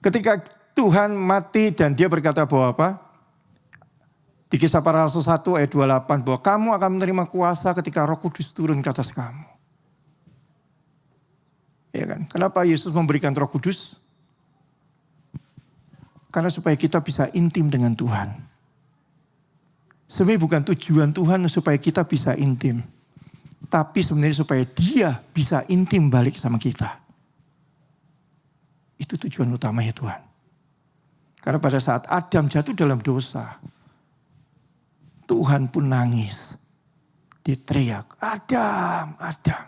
ketika Tuhan mati dan dia berkata bahwa apa? Di Kisah Para Rasul 1 ayat 28 bahwa kamu akan menerima kuasa ketika Roh Kudus turun ke atas kamu. Ya kan? Kenapa Yesus memberikan Roh Kudus? Karena supaya kita bisa intim dengan Tuhan. Sebenarnya bukan tujuan Tuhan supaya kita bisa intim. Tapi sebenarnya supaya dia bisa intim balik sama kita. Itu tujuan utamanya Tuhan. Karena pada saat Adam jatuh dalam dosa, Tuhan pun nangis. Dia teriak, Adam, Adam,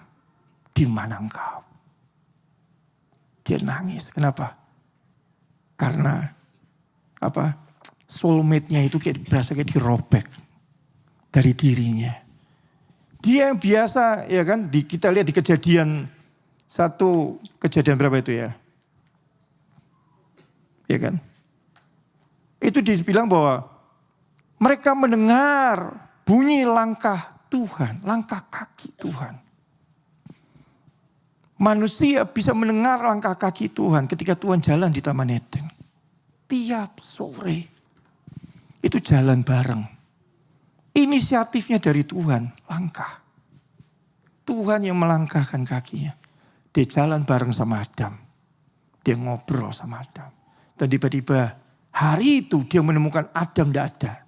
di mana engkau? Dia nangis, kenapa? Karena apa? Soulmate-nya itu berasa kayak dirobek dari dirinya. Dia yang biasa, ya kan? Kita lihat di kejadian berapa itu ya? Ya kan? Itu dibilang bahwa mereka mendengar bunyi langkah Tuhan, langkah kaki Tuhan. Manusia bisa mendengar langkah kaki Tuhan ketika Tuhan jalan di Taman Eden. Tiap sore itu jalan bareng. Inisiatifnya dari Tuhan, langkah. Tuhan yang melangkahkan kakinya. Dia jalan bareng sama Adam. Dia ngobrol sama Adam. Dan tiba-tiba hari itu dia menemukan Adam tidak ada.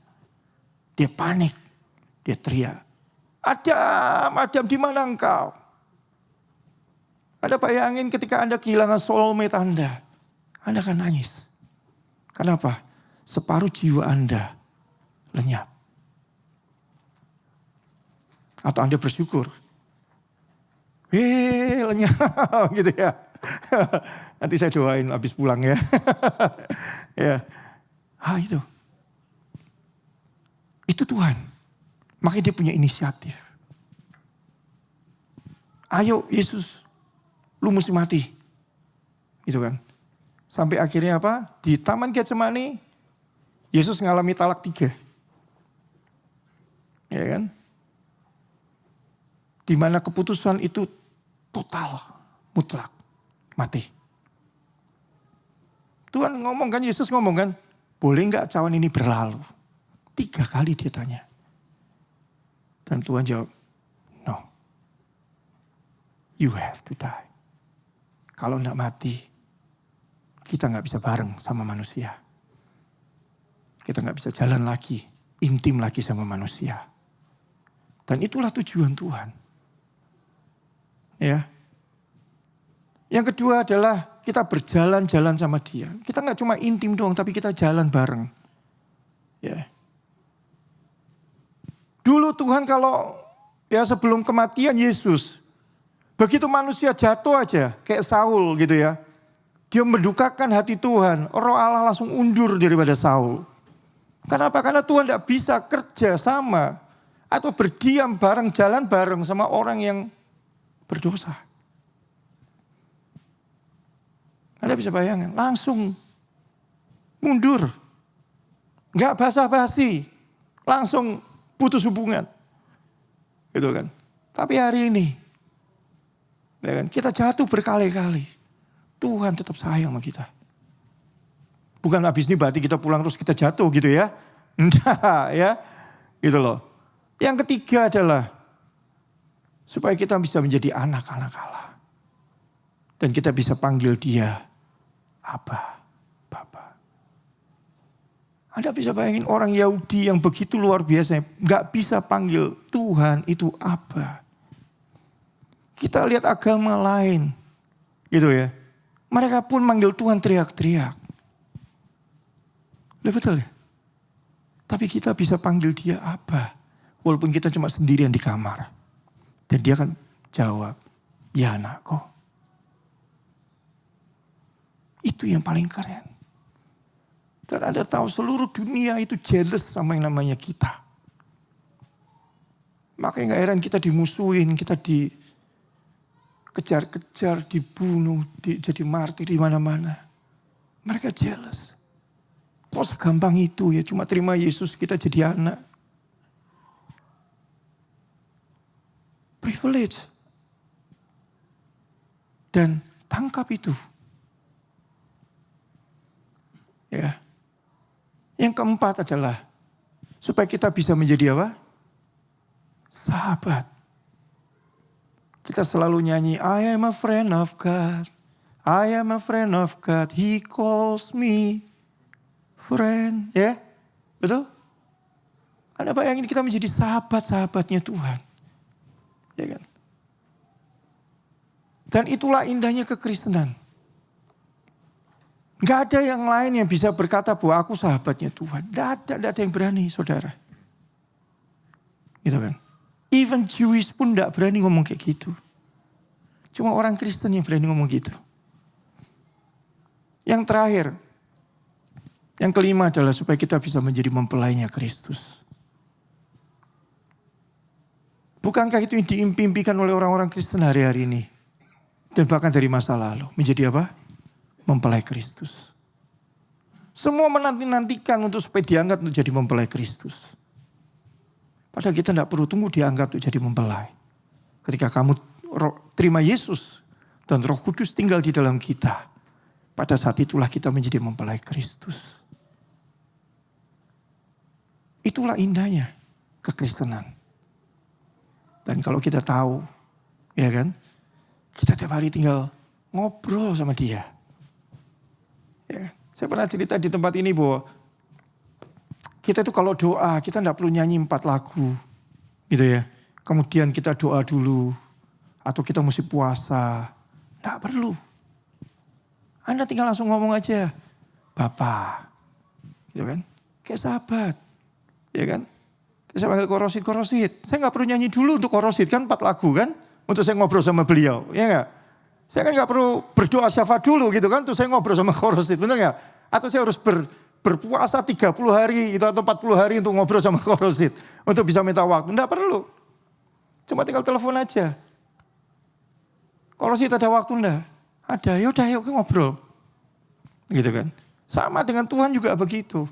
Dia panik. Dia teriak. Adam, Adam di mana engkau? Ada bayangin ketika Anda kehilangan soulmate Anda. Anda akan nangis. Kenapa? Separuh jiwa Anda lenyap. Atau Anda bersyukur. Lenyap gitu ya. Nanti saya doain habis pulang ya. Ya. Itu. Itu Tuhan. Makanya dia punya inisiatif. Ayo Yesus, lu mesti mati. Gitu kan. Sampai akhirnya apa? Di Taman Getsemani, Yesus ngalami talak 3. Ya kan. Di mana keputusan itu total, mutlak, mati. Tuhan ngomong kan, Yesus ngomong kan, boleh enggak cawan ini berlalu? 3 kali dia tanya. Dan Tuhan jawab, no. You have to die. Kalau enggak mati, kita enggak bisa bareng sama manusia. Kita enggak bisa jalan lagi, intim lagi sama manusia. Dan itulah tujuan Tuhan. Ya. Yang kedua adalah kita berjalan-jalan sama dia. Kita enggak cuma intim doang, tapi kita jalan bareng. Ya. Dulu Tuhan kalau ya sebelum kematian Yesus, begitu manusia jatuh aja kayak Saul gitu ya. Dia mendukakan hati Tuhan, Roh Allah langsung undur daripada Saul. Kenapa? Karena Tuhan tidak bisa kerja sama atau berdiam bareng, jalan bareng sama orang yang berdosa. Anda bisa bayangkan, langsung mundur. Enggak basa-basi, langsung putus hubungan. Gitu kan. Tapi hari ini, ya kan, kita jatuh berkali-kali. Tuhan tetap sayang sama kita. Bukan habis ini berarti kita pulang terus kita jatuh gitu ya. Enggak ya. Gitu loh. Yang ketiga adalah supaya kita bisa menjadi anak-anak Allah. Dan kita bisa panggil dia Abba, Bapa. Anda bisa bayangin orang Yahudi yang begitu luar biasa, gak bisa panggil Tuhan itu apa. Kita lihat agama lain, gitu ya. Mereka pun manggil Tuhan teriak-teriak. Betul ya? Tapi kita bisa panggil dia apa? Walaupun kita cuma sendirian di kamar. Dan dia akan jawab, ya anakku. Itu yang paling keren. Dan Anda tahu seluruh dunia itu jealous sama yang namanya kita. Makanya gak heran kita dimusuhin, kita dikejar-kejar, dibunuh, jadi martir di mana-mana. Mereka jealous. Kok segampang itu ya, cuma terima Yesus kita jadi anak. Privilege. Dan tangkap itu. Ya. Yang keempat adalah supaya kita bisa menjadi apa? Sahabat. Kita selalu nyanyi, I am a friend of God. I am a friend of God. He calls me friend. Ya, betul? Anda bayangin kita menjadi sahabat-sahabatnya Tuhan. Ya kan? Dan itulah indahnya kekristenan. Gak ada yang lain yang bisa berkata bahwa aku sahabatnya Tuhan. Gak ada yang berani, saudara. Gitu kan? Even Jewish pun gak berani ngomong kayak gitu. Cuma orang Kristen yang berani ngomong gitu. Yang terakhir, yang kelima adalah supaya kita bisa menjadi mempelainya Kristus. Bukankah itu yang diimpikan oleh orang-orang Kristen hari-hari ini? Dan bahkan dari masa lalu. Menjadi apa? Mempelai Kristus. Semua menanti-nantikan untuk supaya diangkat untuk jadi mempelai Kristus. Padahal kita tidak perlu tunggu diangkat untuk jadi mempelai. Ketika kamu terima Yesus dan Roh Kudus tinggal di dalam kita. Pada saat itulah kita menjadi mempelai Kristus. Itulah indahnya kekristenan. Dan kalau kita tahu, ya kan, kita tiap hari tinggal ngobrol sama dia. Ya, saya pernah cerita di tempat ini bahwa kita itu kalau doa, kita tidak perlu nyanyi 4 lagu. Gitu ya. Kemudian kita doa dulu. Atau kita mesti puasa. Tidak perlu. Anda tinggal langsung ngomong aja. Bapak. Gitu kan. Kayak sahabat. Ya kan. Saya panggil korosit. Saya nggak perlu nyanyi dulu untuk korosit. Kan 4 lagu kan. Untuk saya ngobrol sama beliau. Ya nggak. Saya kan nggak perlu berdoa syafaat dulu gitu kan. Untuk saya ngobrol sama korosit. Benar nggak? Atau saya harus berpuasa 30 hari gitu, atau 40 hari untuk ngobrol sama korosit. Untuk bisa minta waktu. Nggak perlu. Cuma tinggal telepon aja. Korosit ada waktu enggak? Ada, yaudah yuk ngobrol. Gitu kan. Sama dengan Tuhan juga begitu.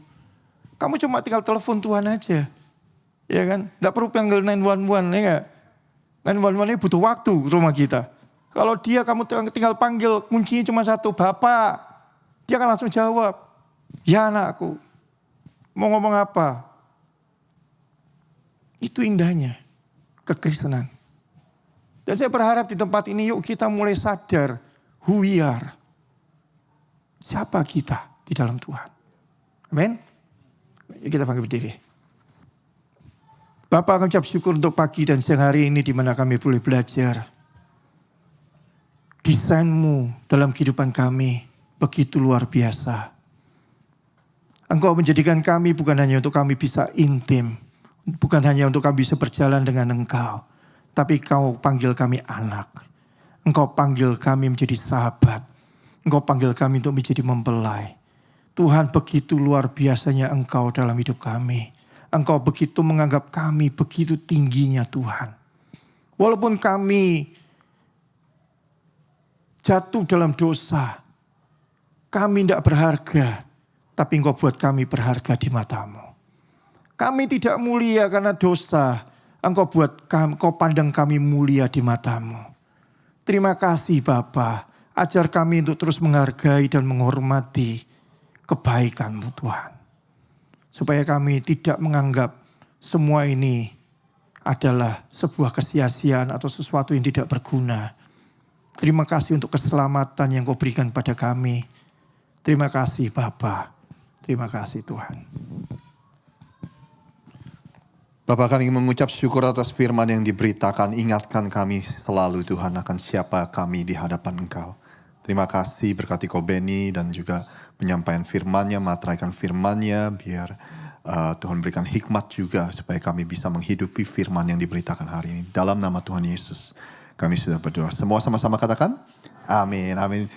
Kamu cuma tinggal telepon Tuhan aja. Ya kan. Nggak perlu panggil 911 ya nggak? 911 ini butuh waktu ke rumah kita. Kalau dia kamu tinggal panggil kuncinya cuma satu, Bapak. Dia akan langsung jawab. Ya anakku. Mau ngomong apa? Itu indahnya kekristenan. Dan saya berharap di tempat ini yuk kita mulai sadar who we are. Siapa kita di dalam Tuhan. Amin. Yuk kita bangkit berdiri. Bapak kami ucap syukur untuk pagi dan siang hari ini di mana kami boleh belajar. Desainmu dalam kehidupan kami begitu luar biasa. Engkau menjadikan kami bukan hanya untuk kami bisa intim. Bukan hanya untuk kami bisa berjalan dengan Engkau. Tapi Engkau panggil kami anak. Engkau panggil kami menjadi sahabat. Engkau panggil kami untuk menjadi mempelai. Tuhan begitu luar biasanya Engkau dalam hidup kami. Engkau begitu menganggap kami begitu tingginya Tuhan. Walaupun kami jatuh dalam dosa. Kami tidak berharga. Tapi Engkau buat kami berharga di mata-Mu. Kami tidak mulia karena dosa. Engkau pandang kami mulia di mata-Mu. Terima kasih Bapa. Ajar kami untuk terus menghargai dan menghormati kebaikan-Mu Tuhan. Supaya kami tidak menganggap semua ini adalah sebuah kesia-siaan atau sesuatu yang tidak berguna. Terima kasih untuk keselamatan yang Kau berikan pada kami. Terima kasih Bapa. Terima kasih Tuhan. Bapak, kami mengucap syukur atas firman yang diberitakan. Ingatkan kami selalu Tuhan akan siapa kami di hadapan Engkau. Terima kasih berkati Ko Beni dan juga penyampaian firman-Nya, materaikan firman-Nya, biar Tuhan berikan hikmat juga supaya kami bisa menghidupi firman yang diberitakan hari ini. Dalam nama Tuhan Yesus kami sudah berdoa. Semua sama-sama katakan amin. Amin.